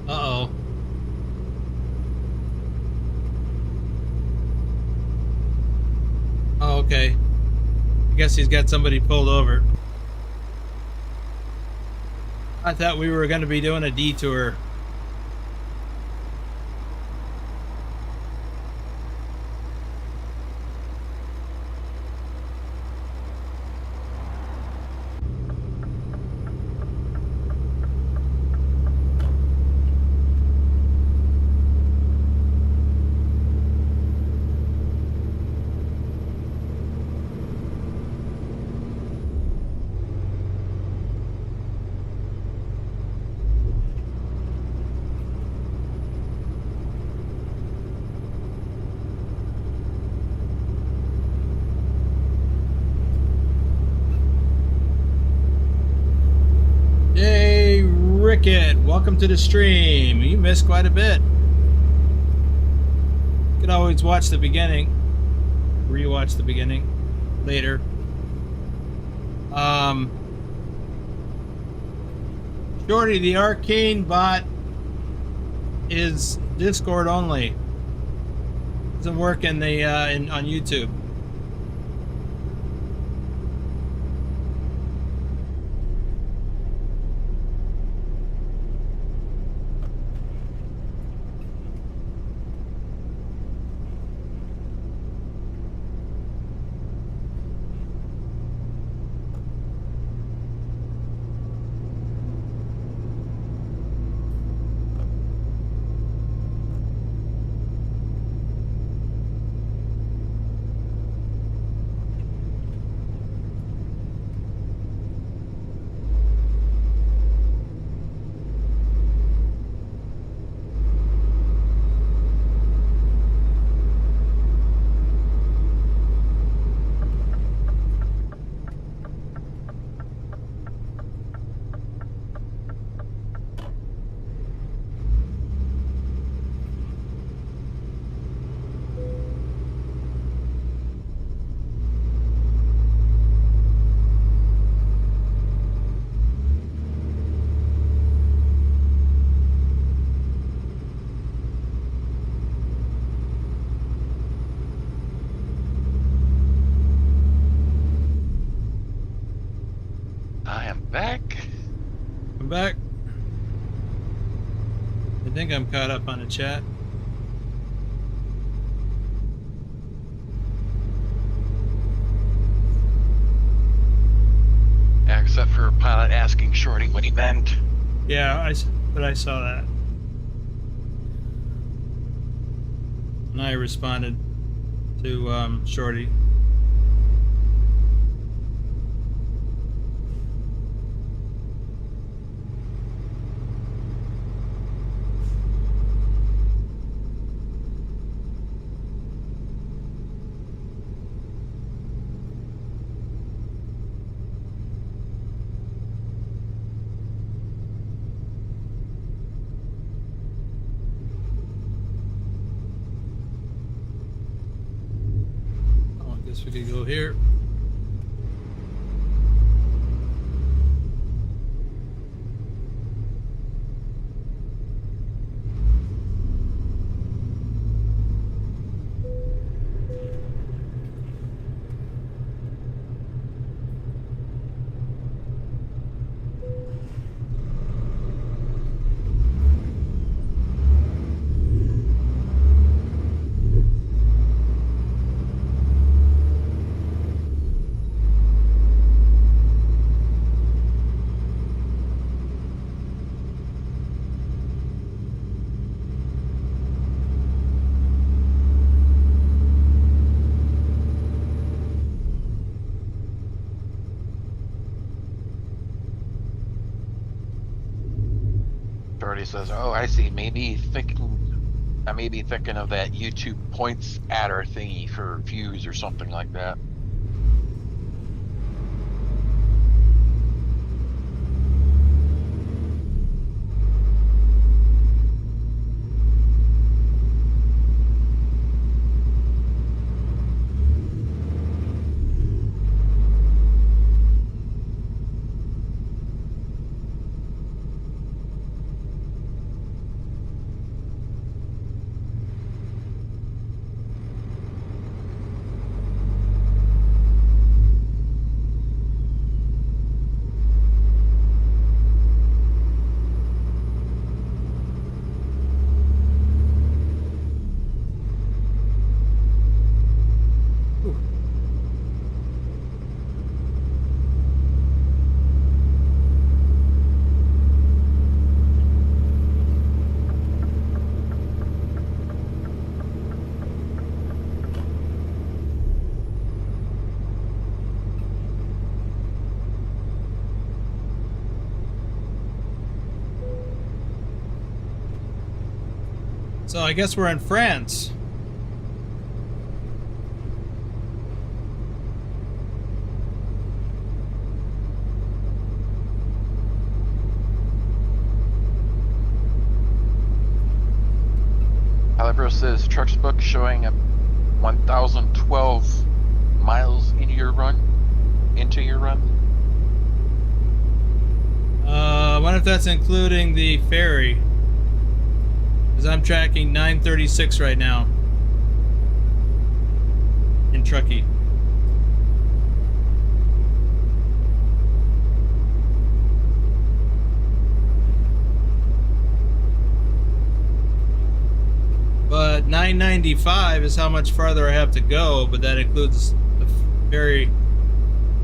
Uh-oh. Oh, okay. I guess he's got somebody pulled over. I thought we were going to be doing a detour. Hey, Rickett, welcome to the stream. You missed quite a bit. You can always watch the beginning, rewatch the beginning later. Shorty, the arcane bot is Discord only. Doesn't work in the on YouTube. I'm back. I think I'm caught up on the chat. Yeah, asking Shorty what he meant. Yeah, I saw that. And I responded to Shorty. I guess we could go here. Shorty says, "Oh, I see. I may be thinking of that YouTube points adder thingy for views or something like that." So I guess we're in France. Calibro says TrucksBook showing a 1,012 miles into your run. I wonder if that's including the ferry. Because I'm tracking 936 right now. In Trucky. But 995 is how much farther I have to go, but that includes the ferry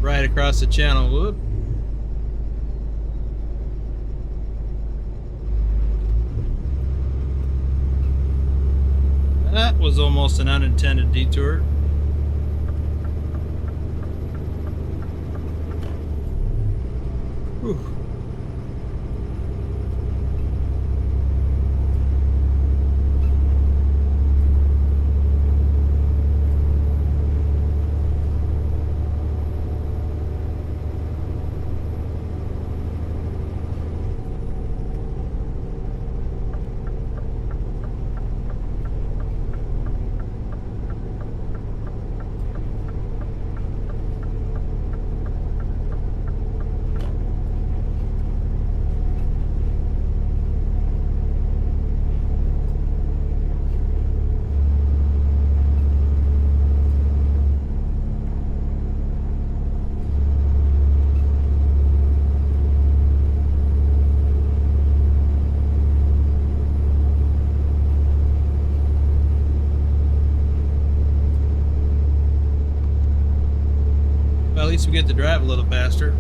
right across the channel. Whoop. That was almost an unintended detour. Whew. Well, at least we get to drive a little faster.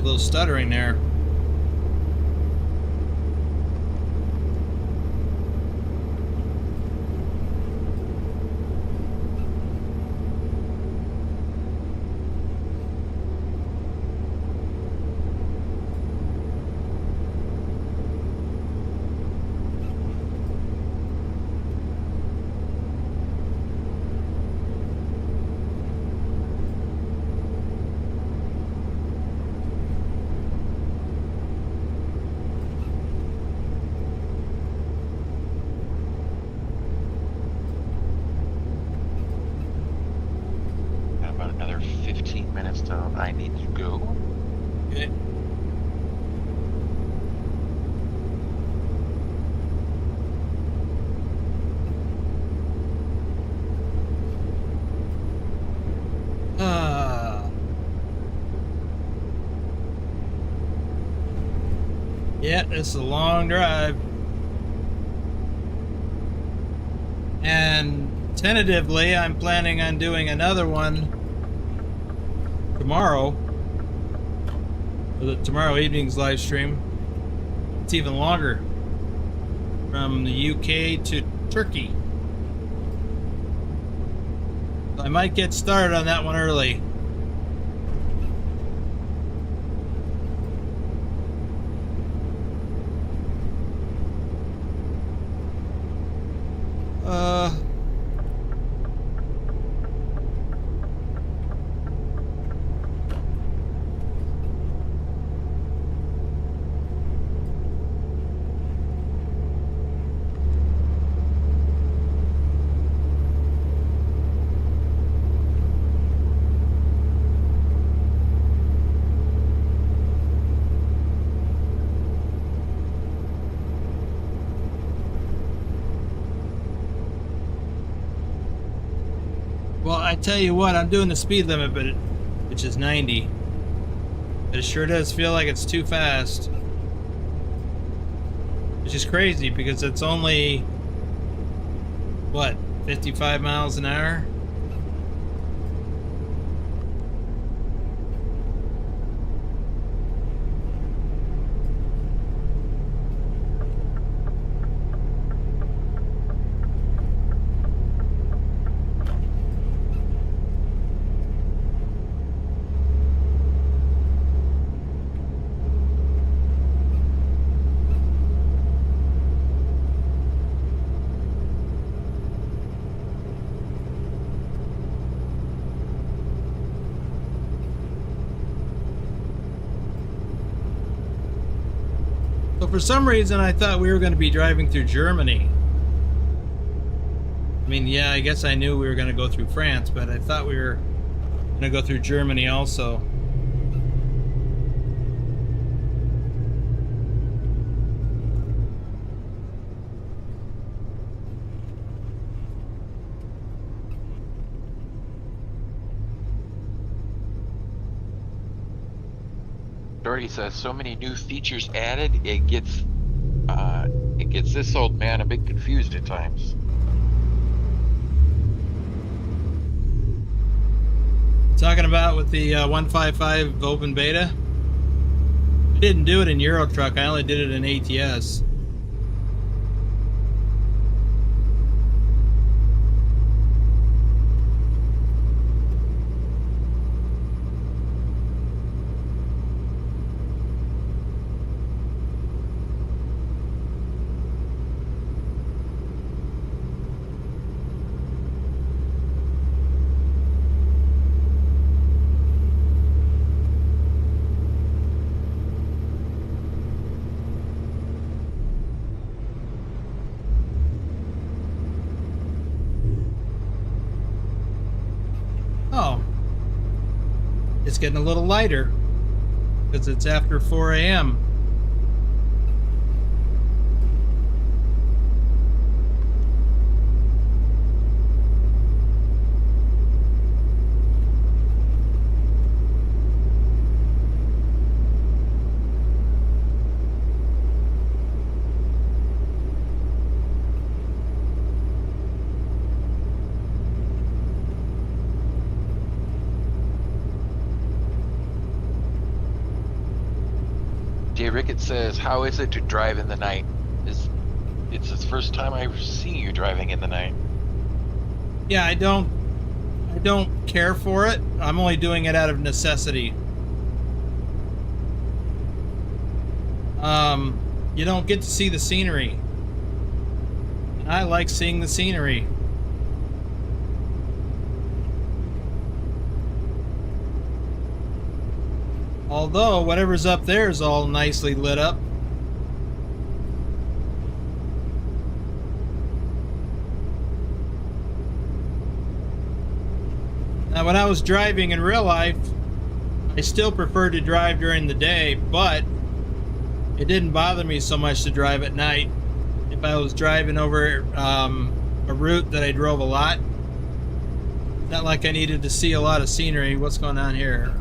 a little stuttering there. About another 15 minutes till I need to go. Okay. Yeah, it's a long drive. And tentatively, I'm planning on doing another one tomorrow. For the tomorrow evening's live stream. It's even longer. From the UK to Turkey. I might get started on that one early. Well, I tell you what, I'm doing the speed limit, but which is 90. But it sure does feel like it's too fast. Which is crazy because it's only, what, 55 miles an hour? So for some reason, I thought we were going to be driving through Germany. I mean, yeah, I guess I knew we were going to go through France, but I thought we were going to go through Germany also. Doherty says so many new features added, it gets this old man a bit confused at times. Talking about with the 155 open beta? I didn't do it in Euro Truck, I only did it in ATS. Oh, it's getting a little lighter because it's after 4 a.m. Dave Rickett says, "How is it to drive in the night?" It's the first time I've seen you driving in the night. Yeah, I don't care for it. I'm only doing it out of necessity. You don't get to see the scenery. And I like seeing the scenery. Although, whatever's up there is all nicely lit up. Now, when I was driving in real life, I still preferred to drive during the day, but it didn't bother me so much to drive at night. If I was driving over a route that I drove a lot, not like I needed to see a lot of scenery. What's going on here?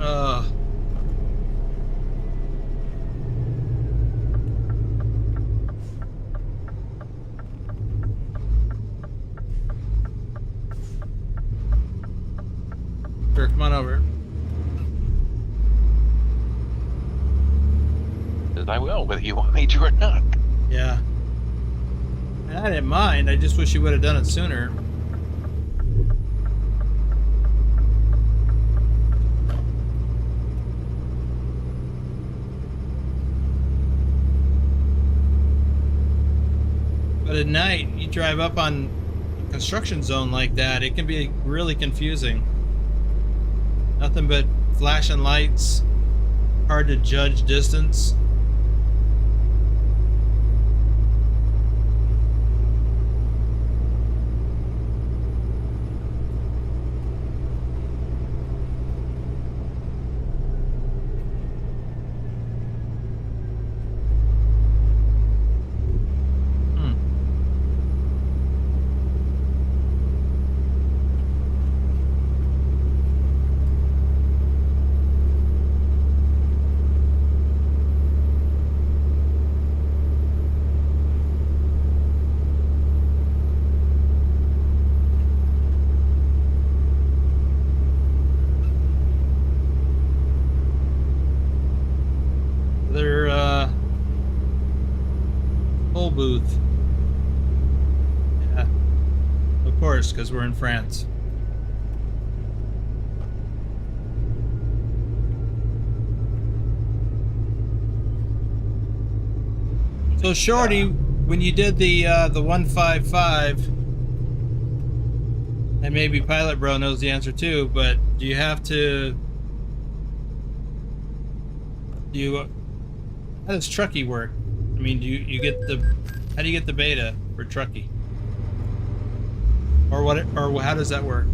Sure, come on over. I will, whether you want me to or not. Yeah. And I didn't mind. I just wish you would have done it sooner. But at night, you drive up on a construction zone like that, it can be really confusing. Nothing but flashing lights, hard to judge distance. Booth. Yeah, of course, because we're in France. So Shorty, when you did the 155, and maybe Pilot Bro knows the answer too, but do you have to? How does Trucky work? I mean, do you get the? How do you get the beta for Trucky? Or what? Or how does that work?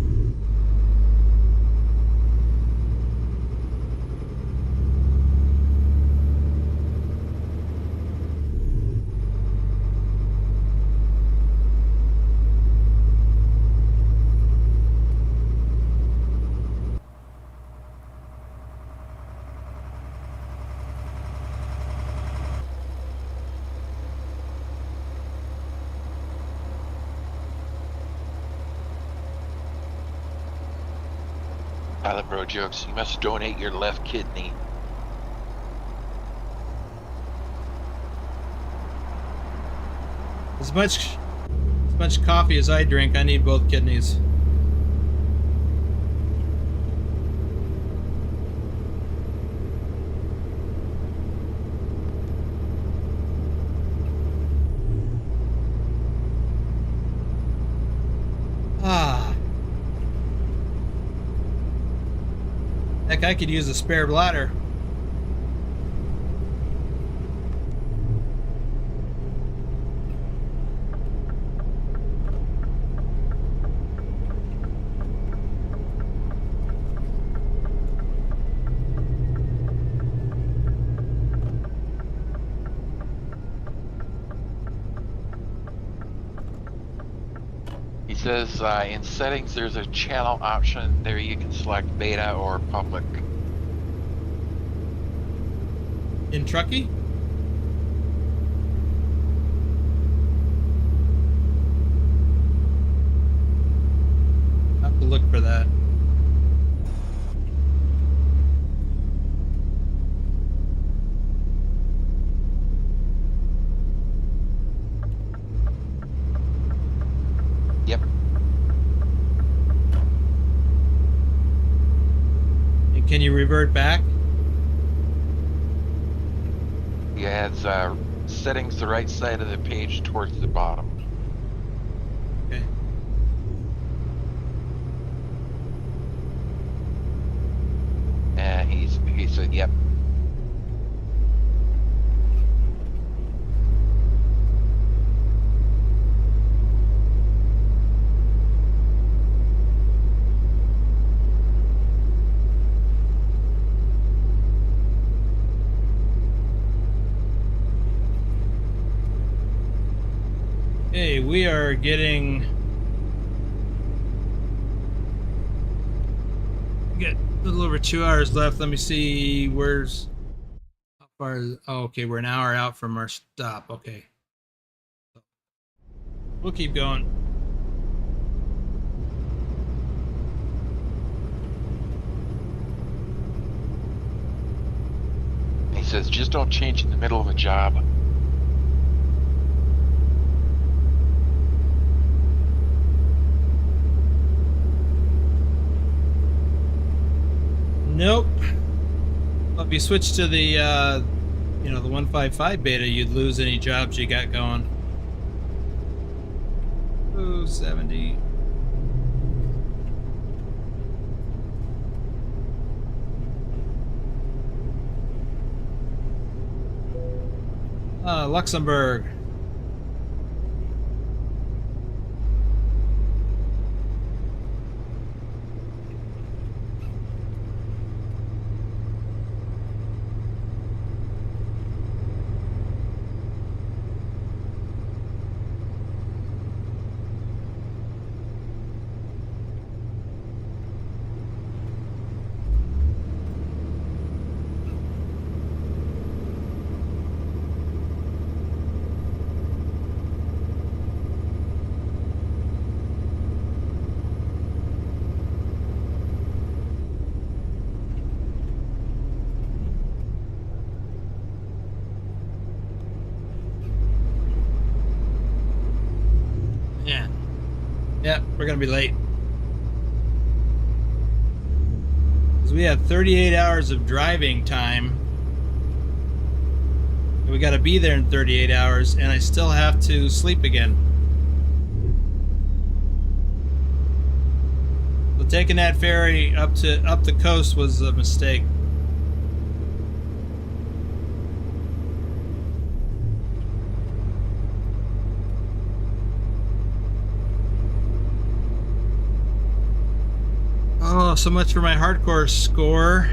Pilot Bro jokes, you must donate your left kidney. As much coffee as I drink, I need both kidneys. Heck, I could use a spare bladder. Says in settings there's a channel option there. You can select beta or public. In Trucky? I have to look for that. revert back? He has settings the right side of the page towards the bottom. Okay. And he said, yep. Hey, we are getting... We got a little over 2 hours left. Let me see, where's... How far is... Oh, okay, we're an hour out from our stop. Okay. We'll keep going. He says, just don't change in the middle of a job. Nope. Well, if you switch to the, you know, the 155 beta, you'd lose any jobs you got going. Ooh, 70. Luxembourg. Yeah. Yeah, we're gonna be late. Because we have 38 hours of driving time. And we gotta be there in 38 hours, and I still have to sleep again. So taking that ferry up the coast was a mistake. Oh, so much for my hardcore score.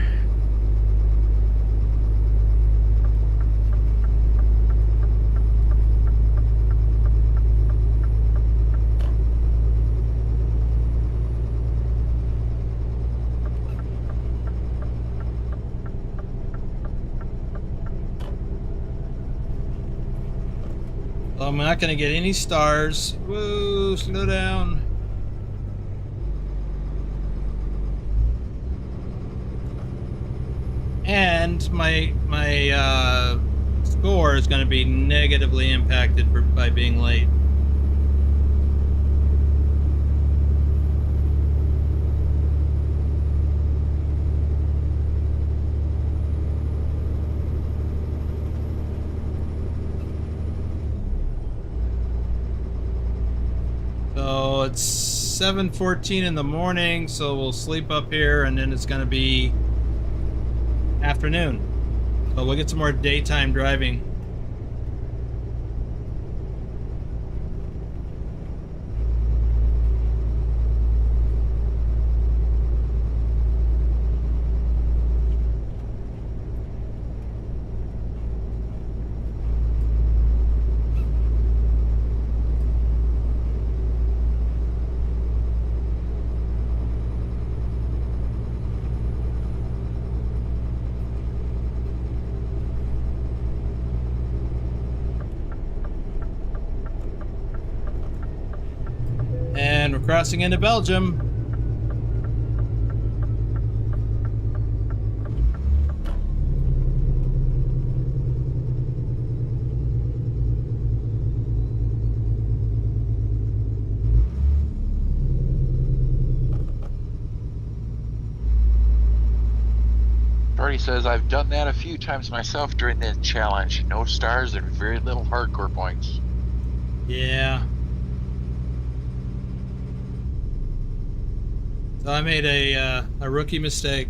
Well, I'm not going to get any stars. Whoa, slow down. And my score is going to be negatively impacted by being late. So it's 7:14 in the morning, so we'll sleep up here, and then it's going to be afternoon. So we'll get some more daytime driving. And we're crossing into Belgium. Marty says, I've done that a few times myself during the challenge. No stars and very little hardcore points. Yeah. So I made a rookie mistake.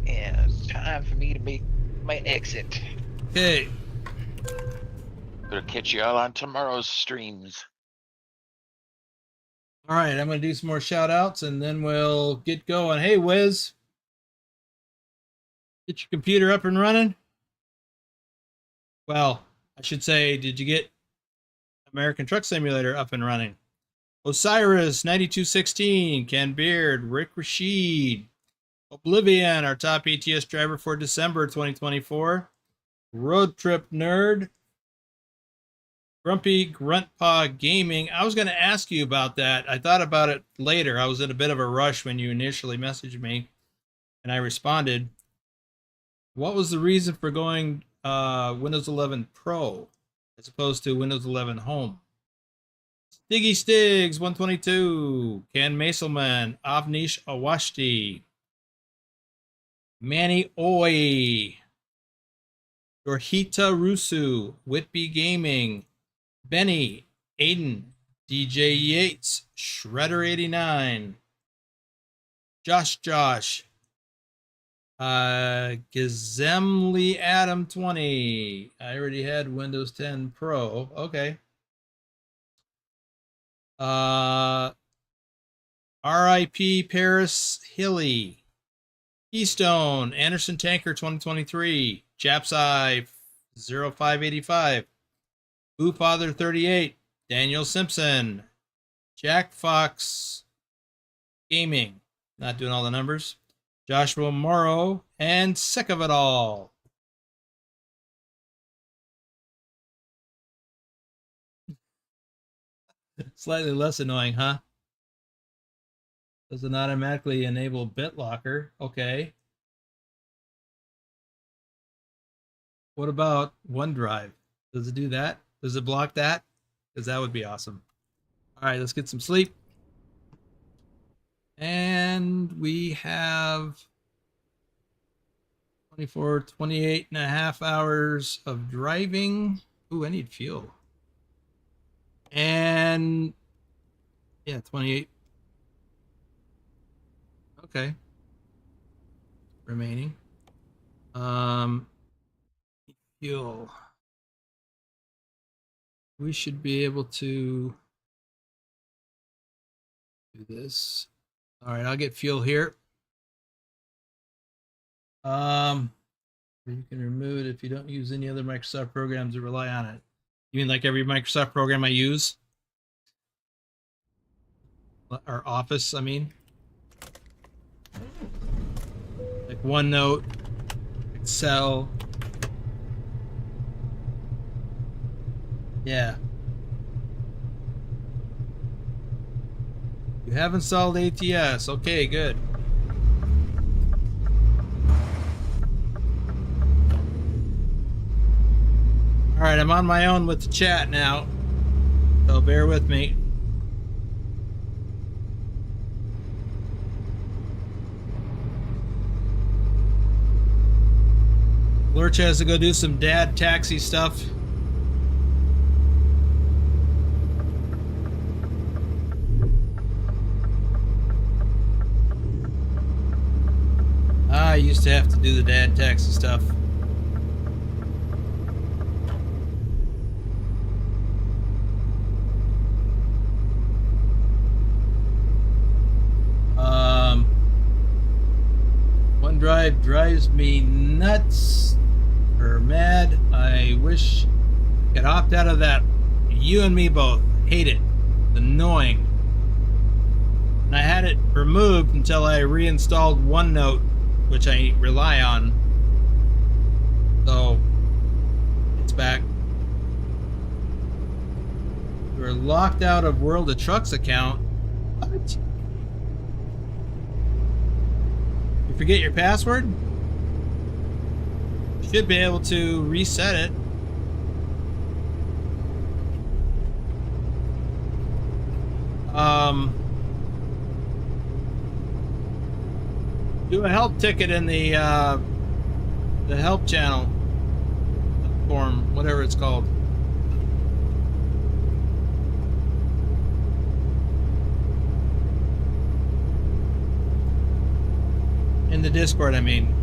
Yeah, it's time for me to make my exit. Okay. Gonna catch you all on tomorrow's streams. All right, I'm going to do some more shout outs and then we'll get going. Hey, Wiz. Get your computer up and running? Well, I should say, did you get American Truck Simulator up and running? Osiris 9216, Ken Beard, Rick Rashid, Oblivion, our top ETS driver for December 2024, Road Trip Nerd, Grumpy Gruntpaw Gaming. I was going to ask you about that. I thought about it later. I was in a bit of a rush when you initially messaged me, and I responded. What was the reason for going Windows 11 Pro as opposed to Windows 11 Home? Stiggy Stigs 122, Ken Maselman, Avnish Awashti, Manny Oi, Dorhita Rusu, Whitby Gaming, Benny, Aiden, DJ Yates, Shredder89, Josh, Gizemly Adam 20. I already had Windows 10 Pro. Okay. RIP Paris Hilly, Keystone, Anderson Tanker 2023, Japsai 0585, Boo Father 38, Daniel Simpson, Jack Fox Gaming, not doing all the numbers, Joshua Morrow, and Sick of It All. Slightly less annoying, huh? Does it automatically enable BitLocker? Okay. What about OneDrive? Does it do that? Does it block that? Because that would be awesome. All right, let's get some sleep. And we have 28 and a half hours of driving. Ooh, I need fuel. And yeah, 28. Okay. Remaining. Fuel. We should be able to do this. All right, I'll get fuel here. You can remove it if you don't use any other Microsoft programs that rely on it. You mean like every Microsoft program I use? Or Office, I mean. Like OneNote, Excel. Yeah. You have installed ATS. Okay, good. All right, I'm on my own with the chat now, so bear with me. Lurch has to go do some dad taxi stuff. I used to have to do the dad taxi stuff. OneDrive drives me nuts or mad. I wish I could opt out of that. You and me both. Hate it. It's annoying. And I had it removed until I reinstalled OneNote, which I rely on. So it's back. You're locked out of World of Trucks account. What? You forget your password? You should be able to reset it. Do a help ticket in the help channel form, whatever it's called. In the Discord, I mean.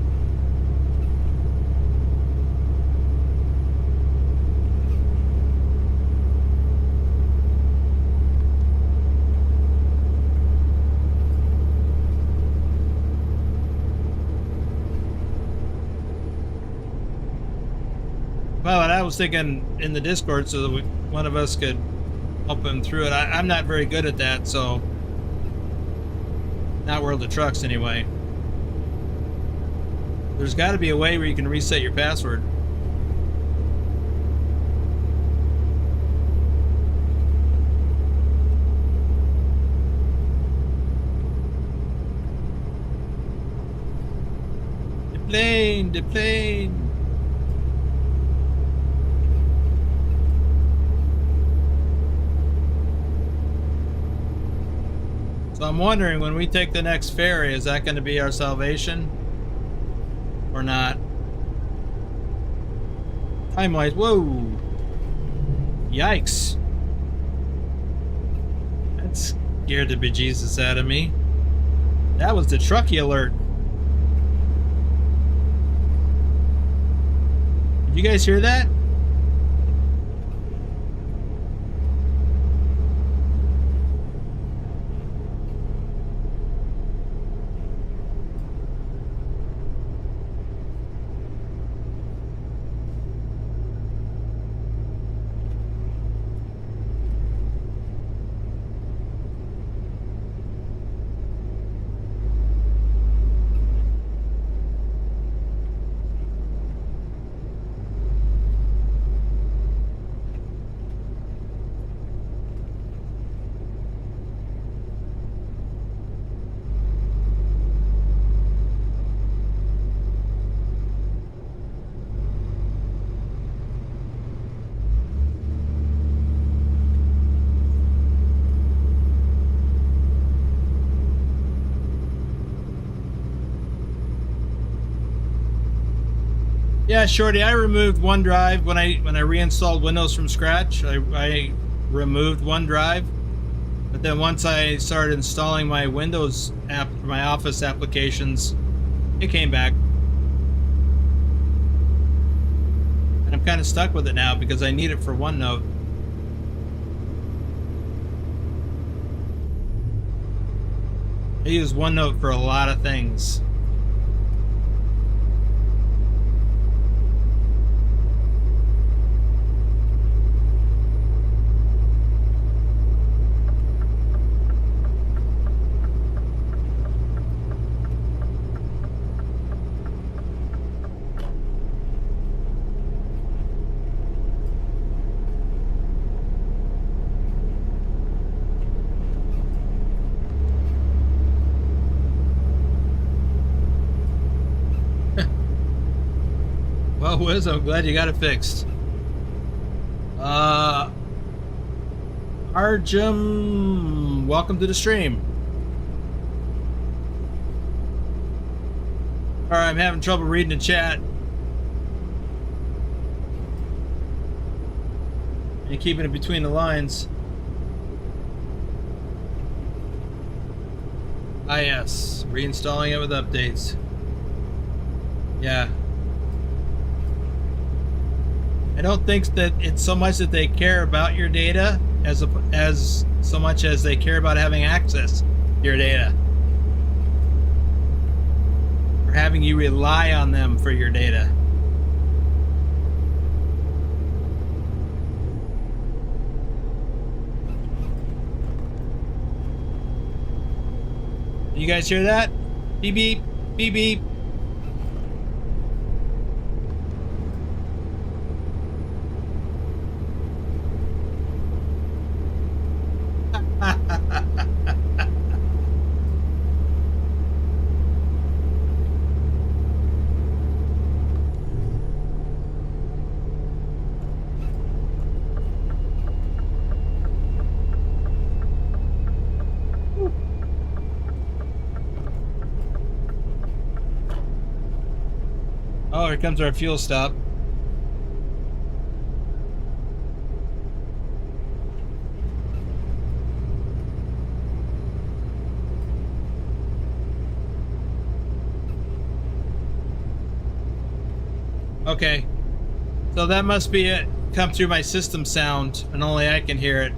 Well, and I was thinking in the Discord so that one of us could help him through it. I'm not very good at that, so not World of Trucks anyway. There's got to be a way where you can reset your password. The plane. So I'm wondering, when we take the next ferry, is that going to be our salvation or not? Time-wise, whoa! Yikes! That scared the bejesus out of me. That was the Trucky alert. Did you guys hear that? Yeah, Shorty, I removed one drive when I reinstalled Windows from scratch. I removed one drive, but then once I started installing my Windows app, my Office applications, it came back. And I'm kind of stuck with it now because I need it for OneNote. I use OneNote for a lot of things. Well, Wiz, I'm glad you got it fixed. Arjum, welcome to the stream. Alright, I'm having trouble reading the chat. And keeping it between the lines. Ah, yes. Reinstalling it with updates. Yeah. I don't think that it's so much that they care about your data as so much as they care about having access to your data. Or having you rely on them for your data. You guys hear that? Beep beep, beep beep. Oh, here comes our fuel stop. Okay, so that must be it. Come through my system sound, and only I can hear it.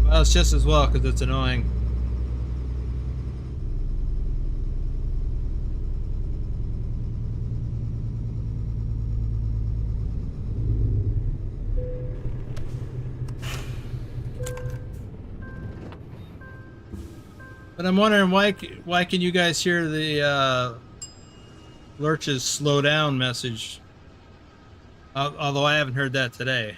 Well, it's just as well because it's annoying. But I'm wondering why can you guys hear the Lurch's slow down message? Although I haven't heard that today.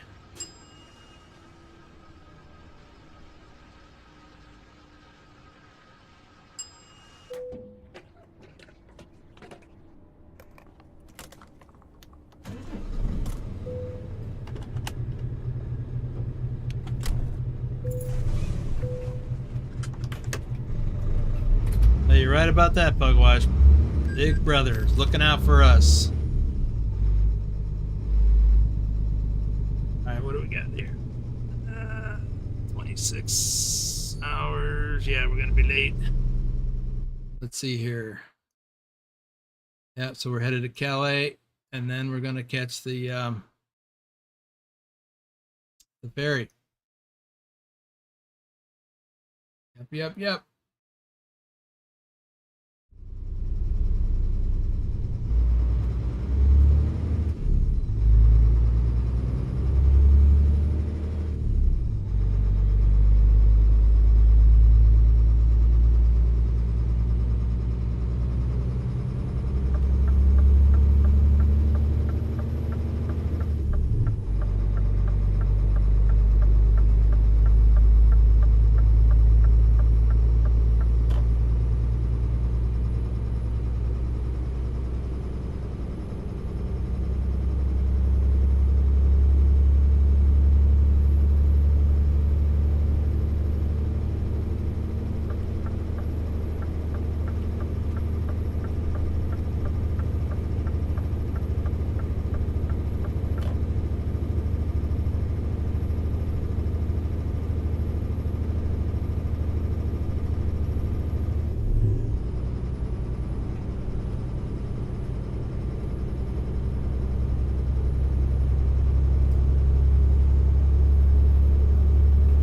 You're right about that, Pugwash. Big Brother's looking out for us. Alright, what do we got here? 26 hours. Yeah, we're gonna be late. Let's see here. Yeah, so we're headed to Calais, and then we're gonna catch the ferry. Yep.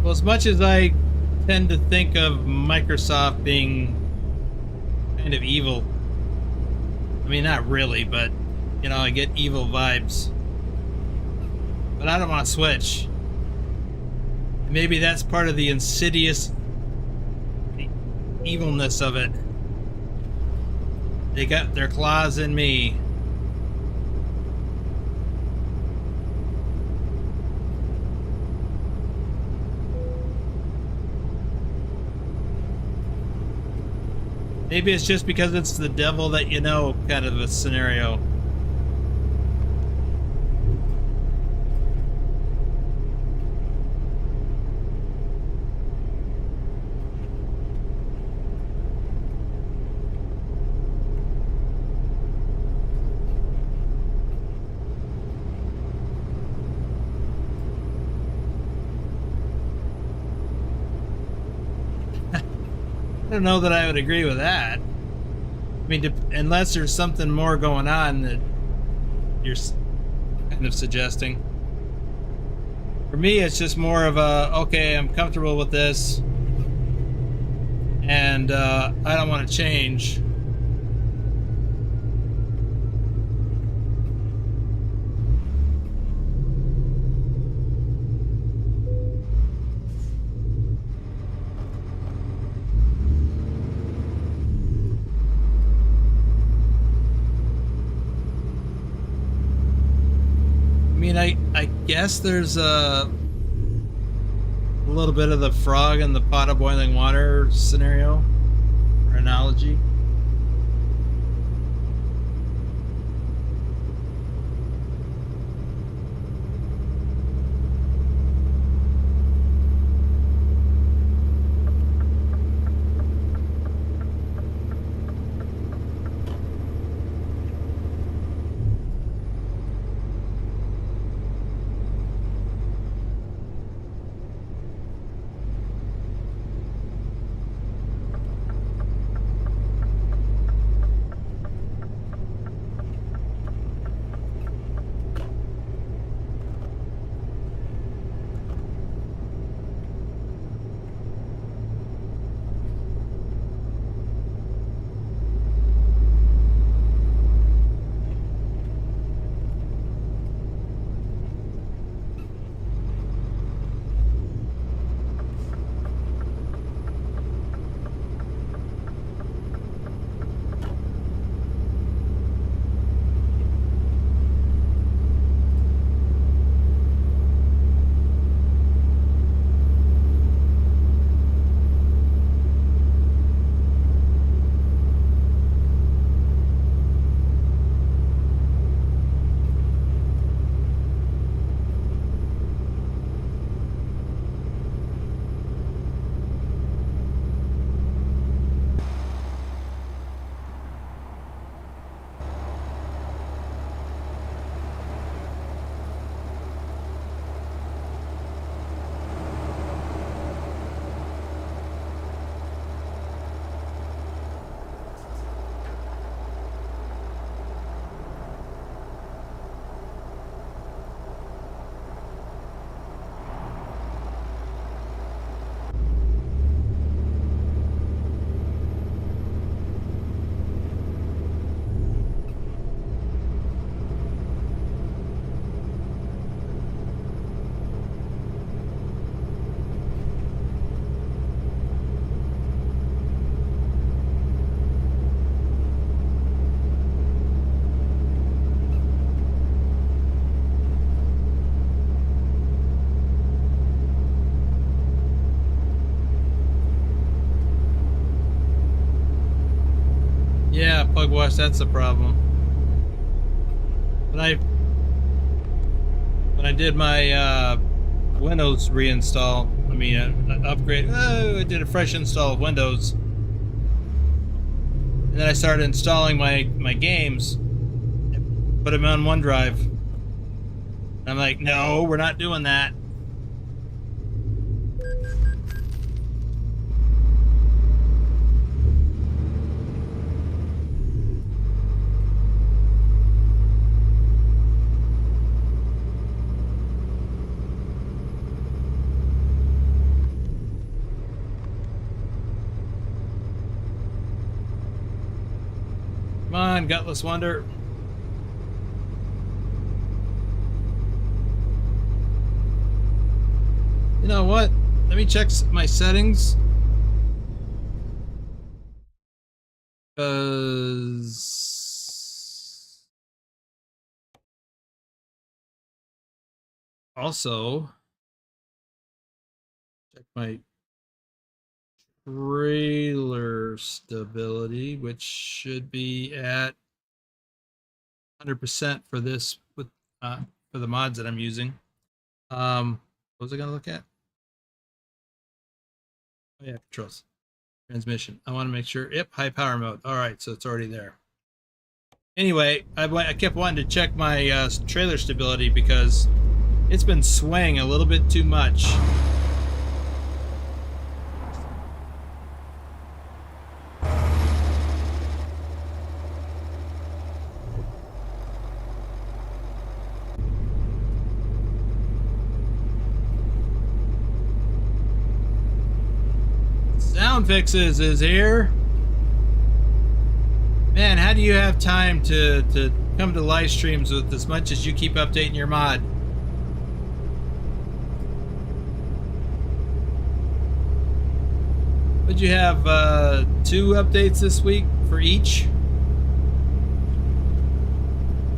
Well, as much as I tend to think of Microsoft being kind of evil, I mean, not really, but, you know, I get evil vibes. But I don't want to switch. Maybe that's part of the insidious evilness of it. They got their claws in me. Maybe it's just because it's the devil that you know kind of a scenario. I don't know that I would agree with that. I mean, unless there's something more going on that you're kind of suggesting. For me, it's just more of a, okay, I'm comfortable with this, and I don't want to change. I guess there's a little bit of the frog in the pot of boiling water scenario or analogy. bug wash, that's the problem. When I did my Windows reinstall, I mean upgrade, I did a fresh install of Windows, and then I started installing my games, put them on OneDrive. And I'm like, no, we're not doing that. Come on, Gutless Wonder. You know what? Let me check my settings. Because also check my trailer stability, which should be at 100% for this with for the mods that I'm using. What was I gonna look at? Oh yeah, controls, transmission. I want to make sure. Yep, high power mode. All right, so it's already there. Anyway, I kept wanting to check my trailer stability because it's been swaying a little bit too much. Sound Fixes is here. Man, how do you have time to come to live streams with as much as you keep updating your mod? Would you have 2 updates this week for each?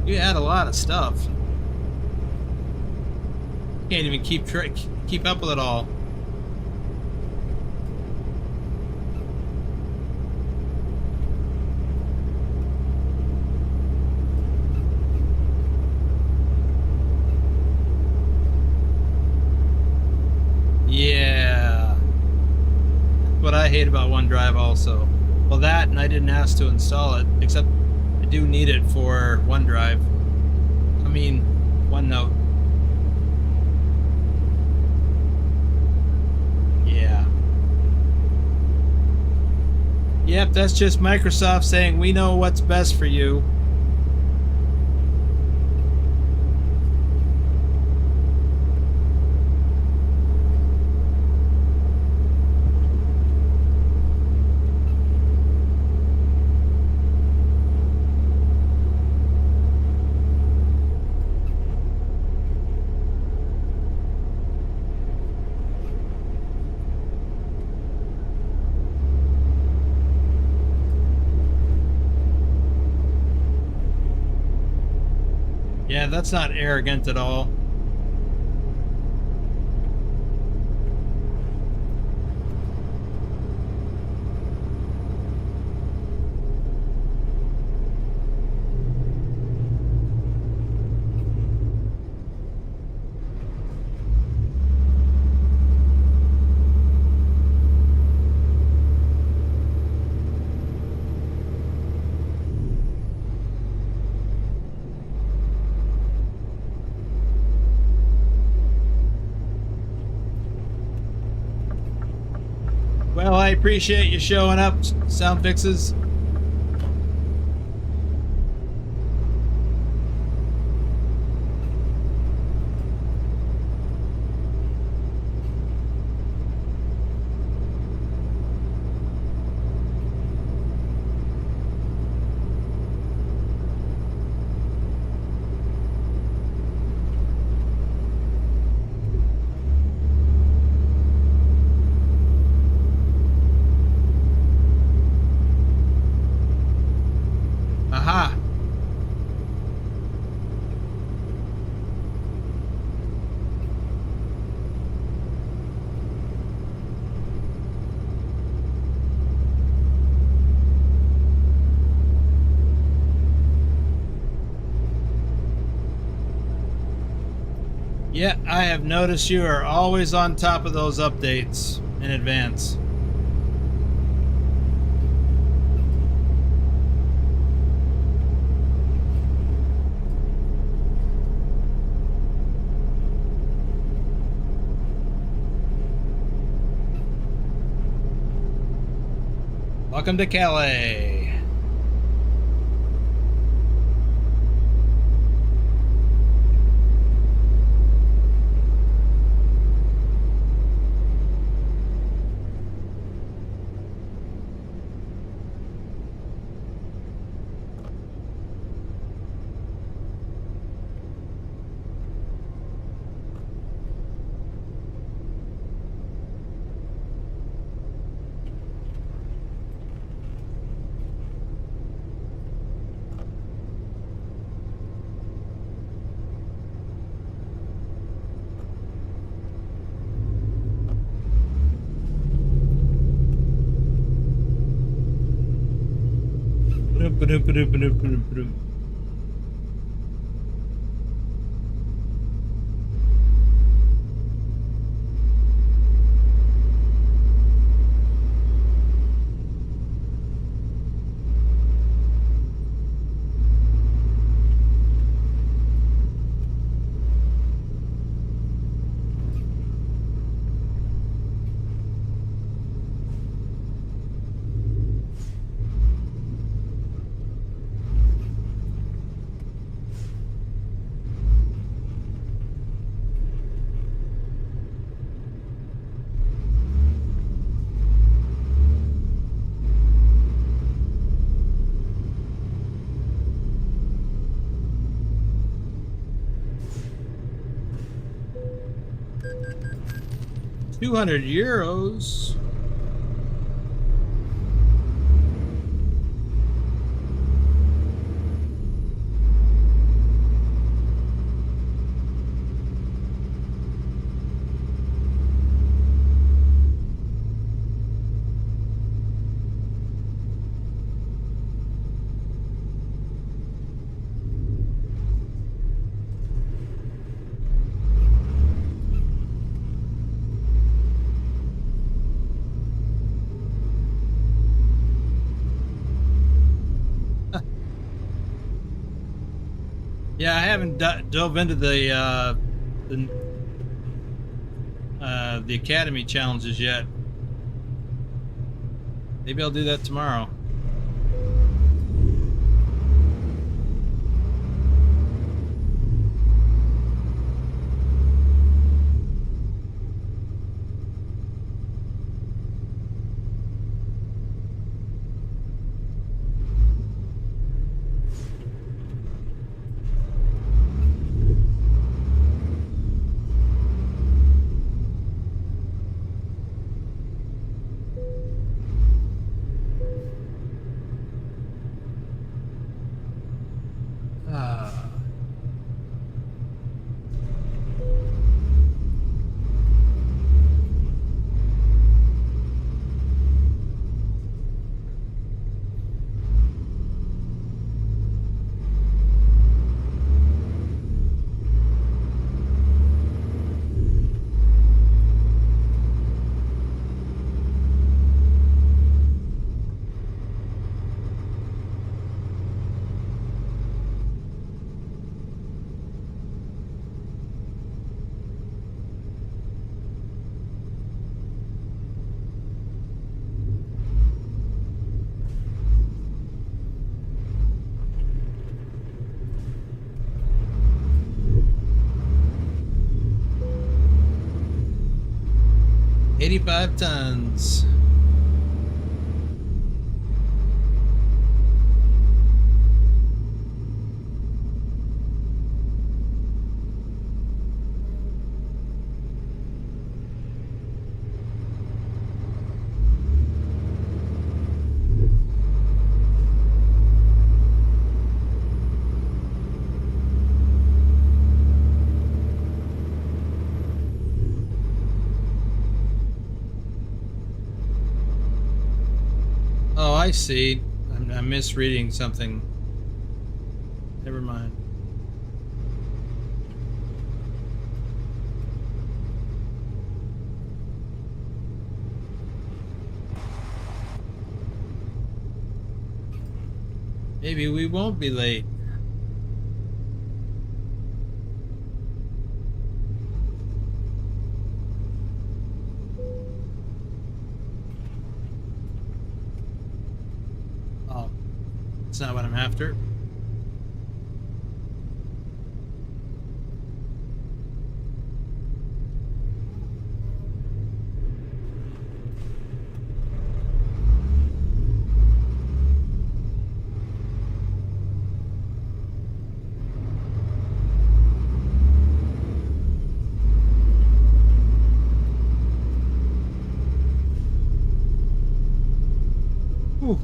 You had a lot of stuff. Can't even keep up with it all. Yeah, what I hate about OneDrive also. Well, that, and I didn't ask to install it, except I do need it for OneDrive. I mean, OneNote. Yeah. Yep, that's just Microsoft saying we know what's best for you. Yeah, that's not arrogant at all. Well, I appreciate you showing up, Sound Fixes. Yeah, I have noticed you are always on top of those updates in advance. Welcome to Calais. Ba-dum. 200 euros. Yeah, I haven't dove into the academy challenges yet. Maybe I'll do that tomorrow. $85 tons. Oh, I see. I'm misreading something. Never mind. Maybe we won't be late. Oh, that's not what I'm after. Ooh.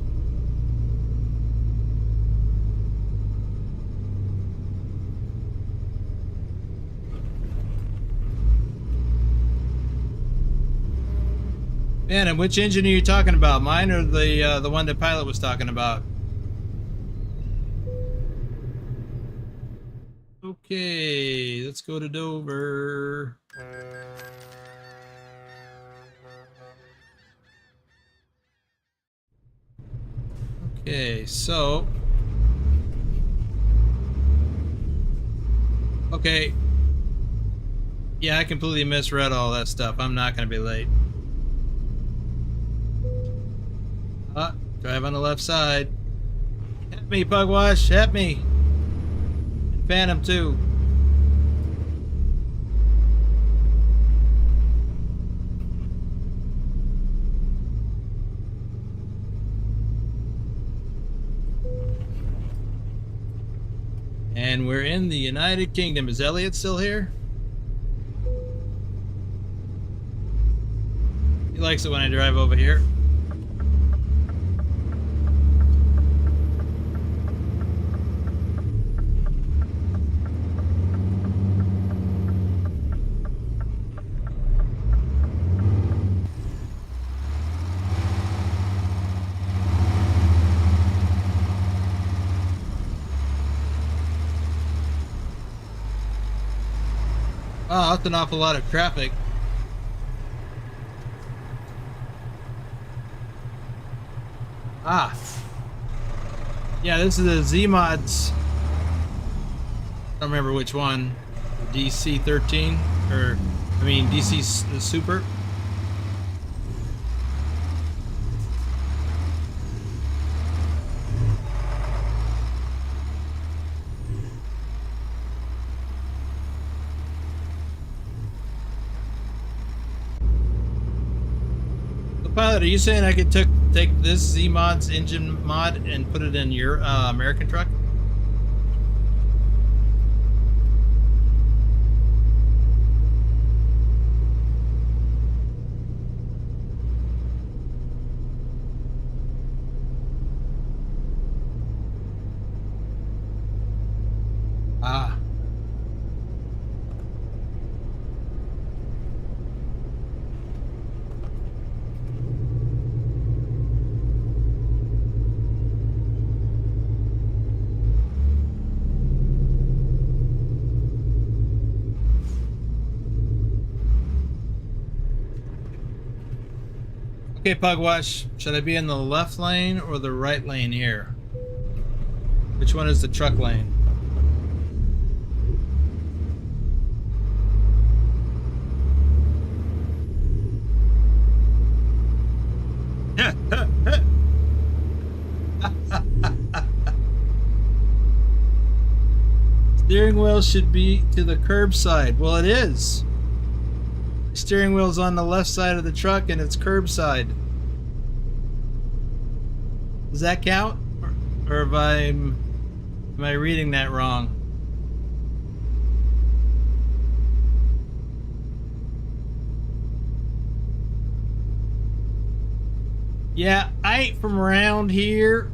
Man, and which engine are you talking about? Mine or the one the pilot was talking about? Okay, let's go to Dover. Okay, so... Okay. Yeah, I completely misread all that stuff. I'm not going to be late. Drive on the left side. Help me, Pugwash. Help me. And Phantom, too. And we're in the United Kingdom. Is Elliot still here? He likes it when I drive over here. Oh, that's an awful lot of traffic. Ah. Yeah, this is the Zeemods. I don't remember which one. DC-13? Or, I mean, DC Super? Pilot, are you saying I could take this Zeemods engine mod and put it in your American truck? Ah. Okay, Pugwash, should I be in the left lane or the right lane here? Which one is the truck lane? Steering wheel should be to the curb side. Well, it is. Steering wheel's on the left side of the truck and it's curbside. Does that count? Or am I reading that wrong? Yeah, I ain't from around here.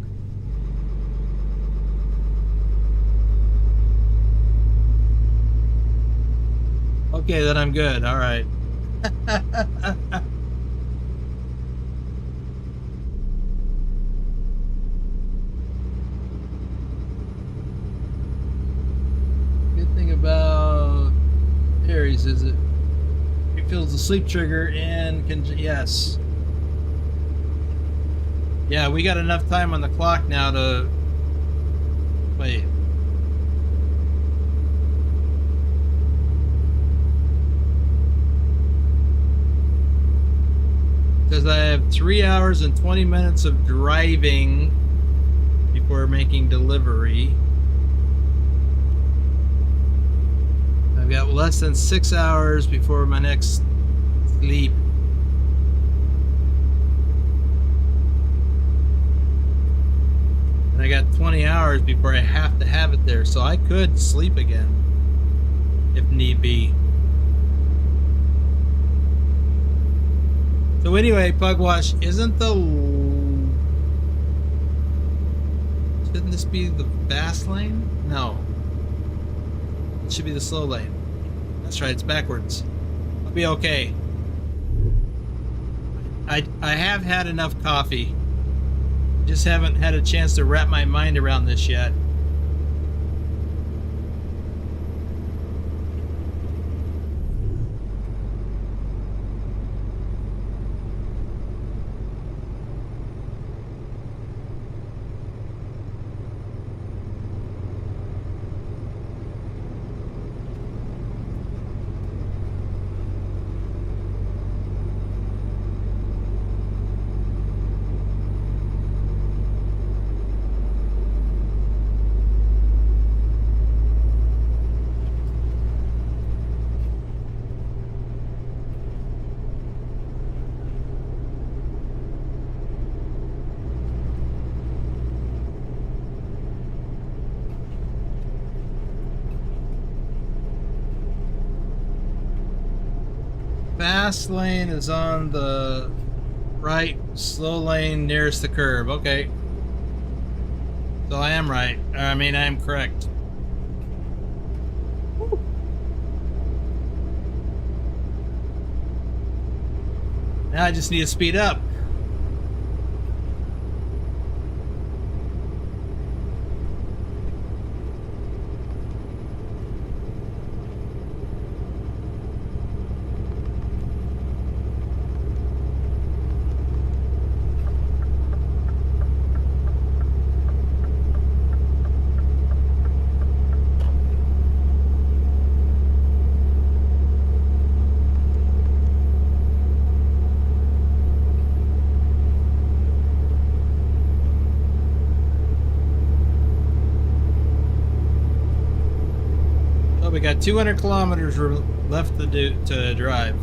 Okay, then I'm good. All right. Good thing about Aries is it refills the sleep trigger and can, yes. Yeah, we got enough time on the clock now to Wait. Says I have 3 hours and 20 minutes of driving before making delivery. I've got less than 6 hours before my next sleep. And I got 20 hours before I have to have it there, so I could sleep again if need be. So anyway, Pugwash, shouldn't this be the fast lane? No. It should be the slow lane. That's right, it's backwards. I'll be okay. I have had enough coffee. Just haven't had a chance to wrap my mind around this yet. Fast lane is on the right, slow lane nearest the curb. Okay. So I am right. I mean, I am correct. Now I just need to speed up. We got 200 kilometers left to drive.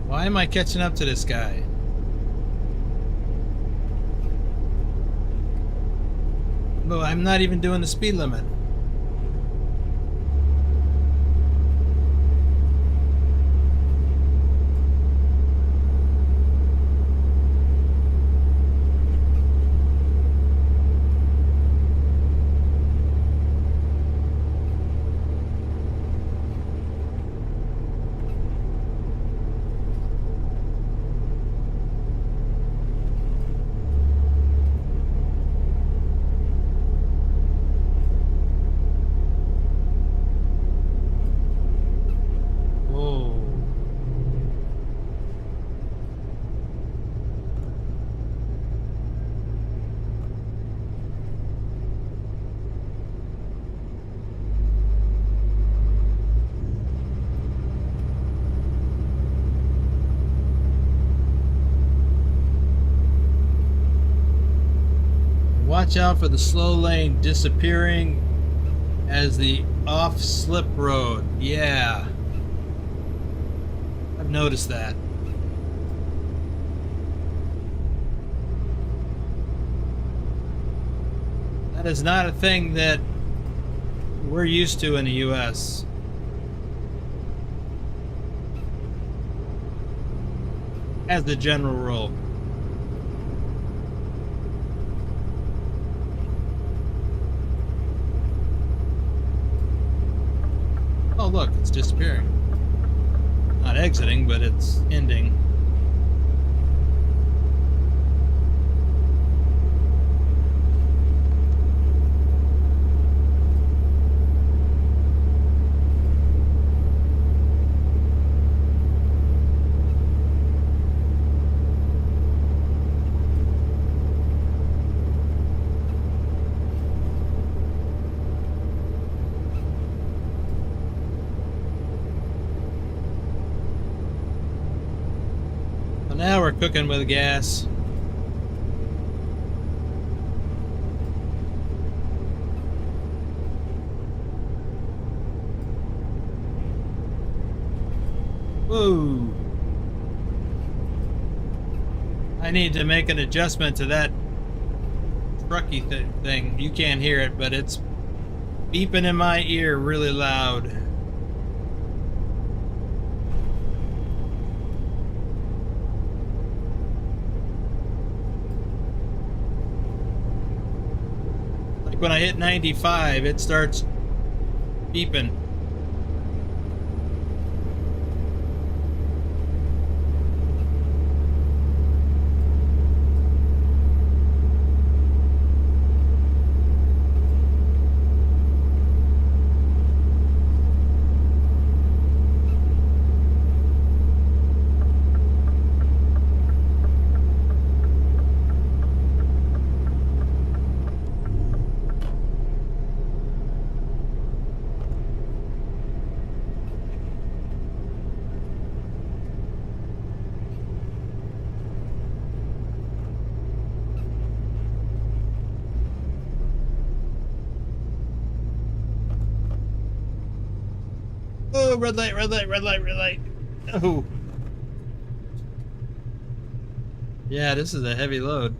Why am I catching up to this guy? No, I'm not even doing the speed limit. Watch out for the slow lane disappearing as the off-slip road. Yeah. I've noticed that. That is not a thing that we're used to in the US. As the general rule. Oh look, it's disappearing. Not exiting, but it's ending. cooking with gas. Whoa. I need to make an adjustment to that Trucky thing. You can't hear it, but it's beeping in my ear really loud. Like when I hit 95, it starts beeping. Oh, red light, red light, red light, red light. Oh. Yeah, this is a heavy load.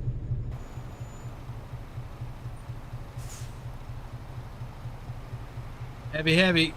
Heavy, heavy.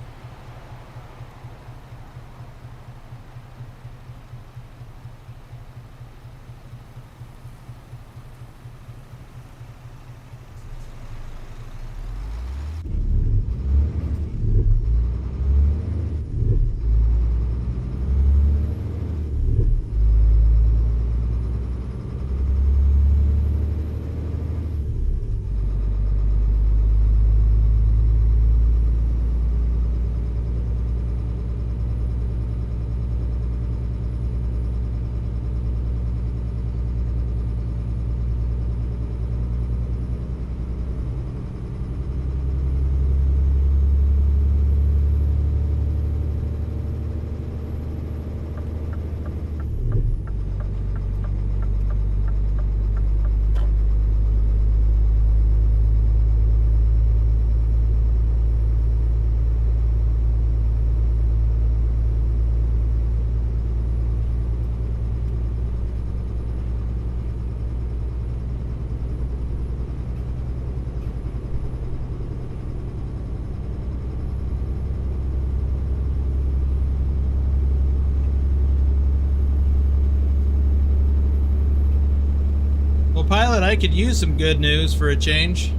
Well, pilot, I could use some good news for a change.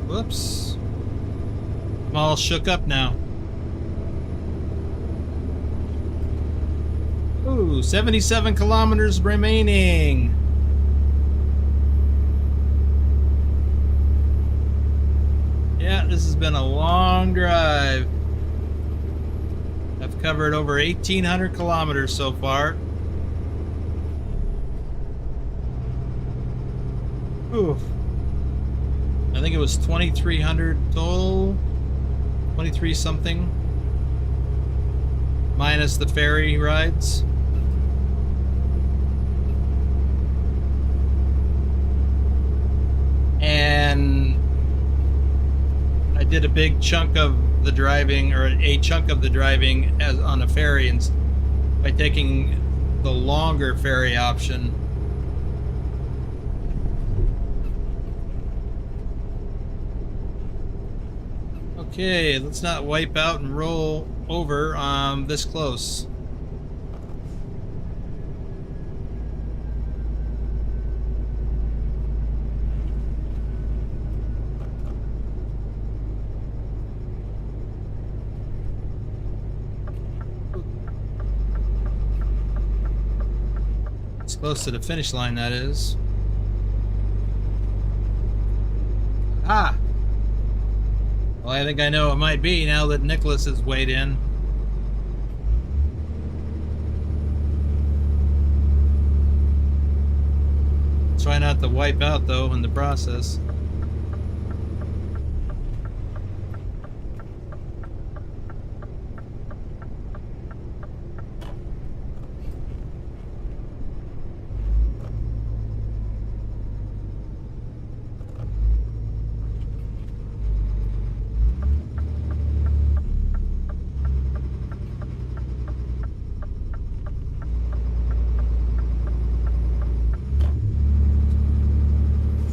Whoops. I'm all shook up now. Ooh, 77 kilometers remaining. Yeah, this has been a long drive. I've covered over 1,800 kilometers so far. Ooh. I think it was 2,300 total. 23 something. Minus the ferry rides. And I did a big chunk of the driving, or a chunk of the driving as on a ferry, and by taking the longer ferry option. Okay, let's not wipe out and roll over this close. It's close to the finish line, that is. Ah! Well, I think I know it might be now that Nicholas has weighed in. Try not to wipe out though in the process.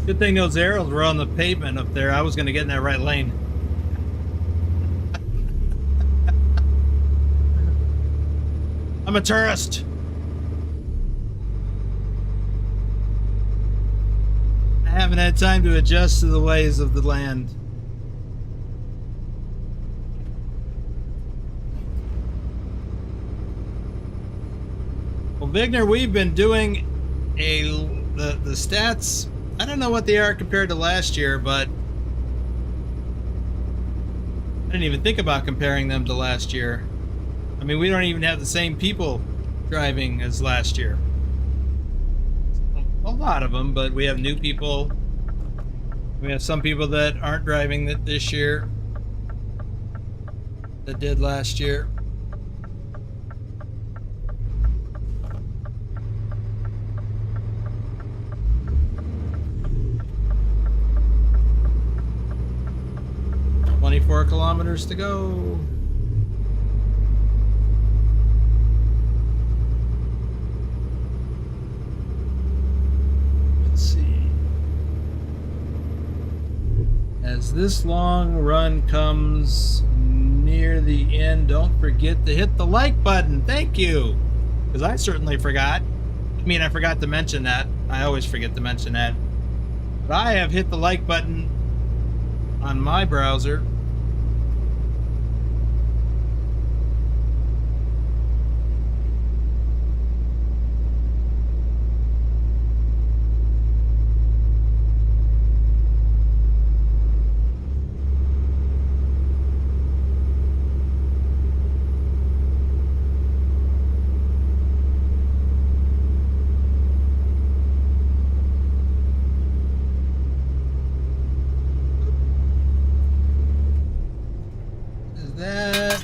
Good thing those arrows were on the pavement up there. I was going to get in that right lane. I'm a tourist. I haven't had time to adjust to the ways of the land. Well, Vigner, we've been doing the stats. I don't know what they are compared to last year, but I didn't even think about comparing them to last year. I mean, we don't even have the same people driving as last year. A lot of them, but we have new people. We have some people that aren't driving this year that did last year. Four kilometers to go. Let's see. As this long run comes near the end, don't forget to hit the like button. Thank you. Because I certainly forgot. I mean, I forgot to mention that. I always forget to mention that. But I have hit the like button on my browser.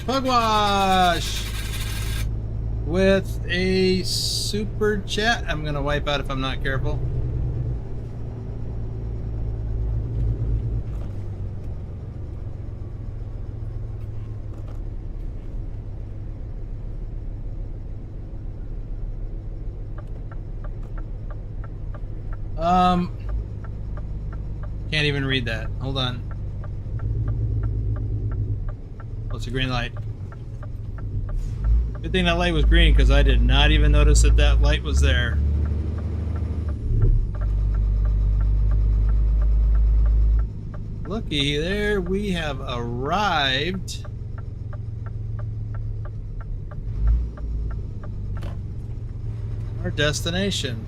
Pugwash with a super chat. I'm gonna wipe out if I'm not careful. Can't even read that. Hold on. Oh, it's a green light. Good thing that light was green because I did not even notice that that light was there. Looky there, we have arrived. Our destination.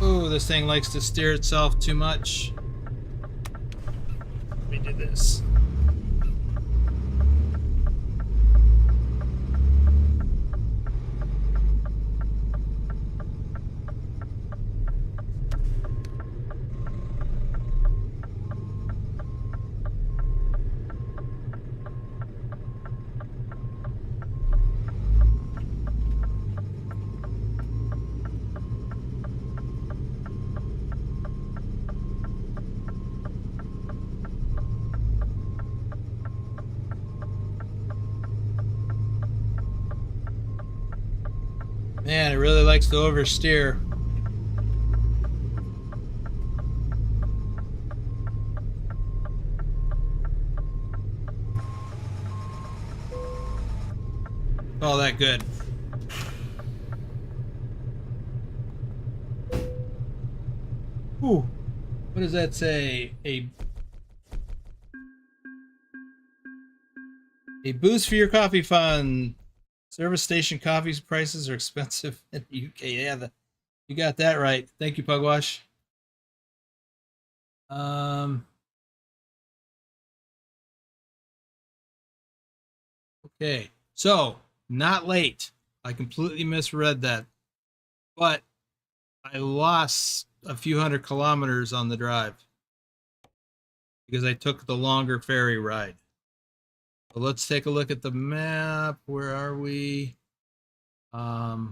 Ooh, this thing likes to steer itself too much. Let me do this. Man, it really likes to oversteer. All that good. Ooh, what does that say? A boost for your coffee fund. Service station coffee prices are expensive in the UK. Yeah, you got that right. Thank you, Pugwash. Okay, so not late. I completely misread that, but I lost a few hundred kilometers on the drive because I took the longer ferry ride. So let's take a look at the map. Where are we? Okay,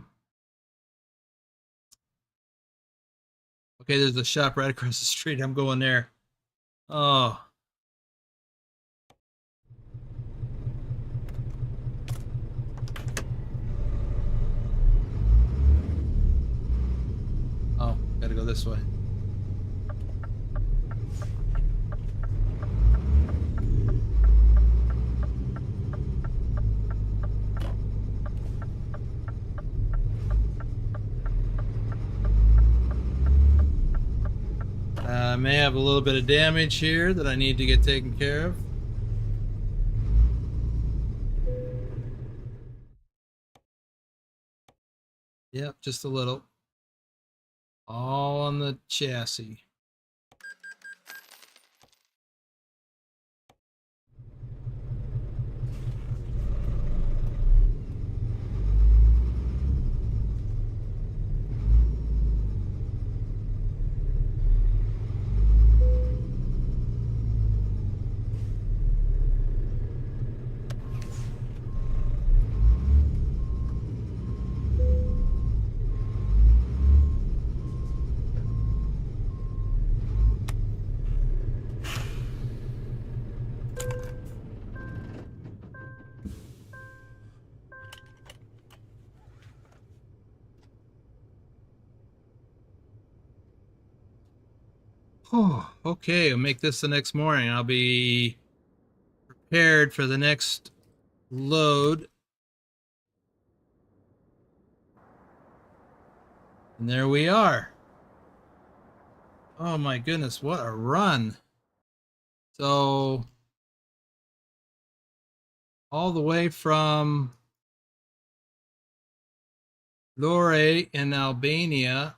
there's a shop right across the street. I'm going there. Oh. Oh, gotta go this way. I may have a little bit of damage here that I need to get taken care of. Yep, just a little. All on the chassis. Oh, okay, I'll make this the next morning. I'll be prepared for the next load. And there we are. Oh my goodness, what a run. So all the way from Lore in Albania,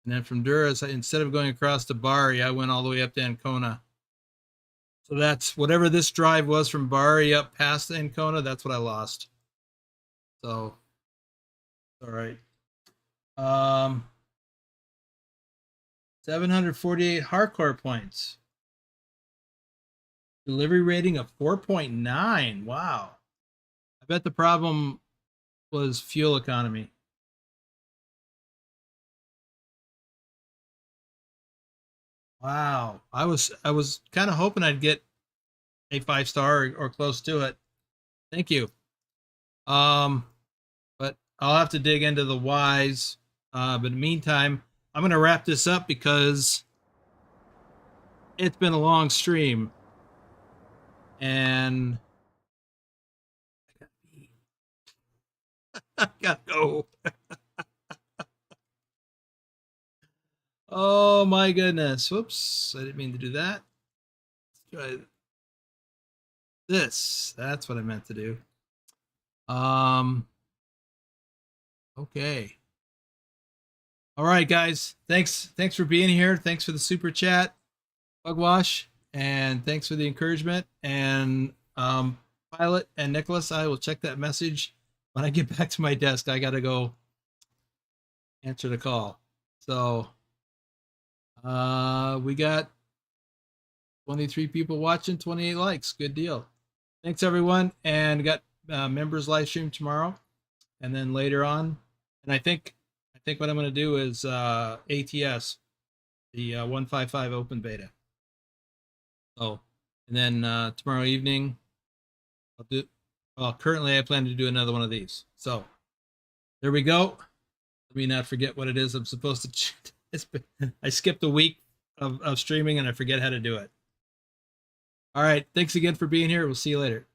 and then from Duras, instead of going across to Bari, I went all the way up to Ancona. So that's whatever this drive was from Bari up past Ancona, that's what I lost. So, all right. 748 hardcore points. Delivery rating of 4.9. Wow. I bet the problem was fuel economy. Wow. I was kind of hoping I'd get a 5-star or close to it. Thank you. But I'll have to dig into the whys. But in the meantime, I'm going to wrap this up because it's been a long stream. And I gotta go. Oh my goodness. Whoops. I didn't mean to do that. Let's try this. That's what I meant to do. Okay. All right, guys. Thanks for being here. Thanks for the super chat, Bugwash, and thanks for the encouragement. And Pilot and Nicholas, I will check that message when I get back to my desk. I gotta go answer the call. So we got 23 people watching, 28 likes. Good deal. Thanks everyone, and got members live stream tomorrow, and then later on, and I think what I'm going to do is ATS, the 155 open beta. So, and then tomorrow evening, I'll do. Well, currently I plan to do another one of these. So, There we go. Let me not forget what it is I'm supposed to. I skipped a week of streaming and I forget how to do it. All right. Thanks again for being here. We'll see you later.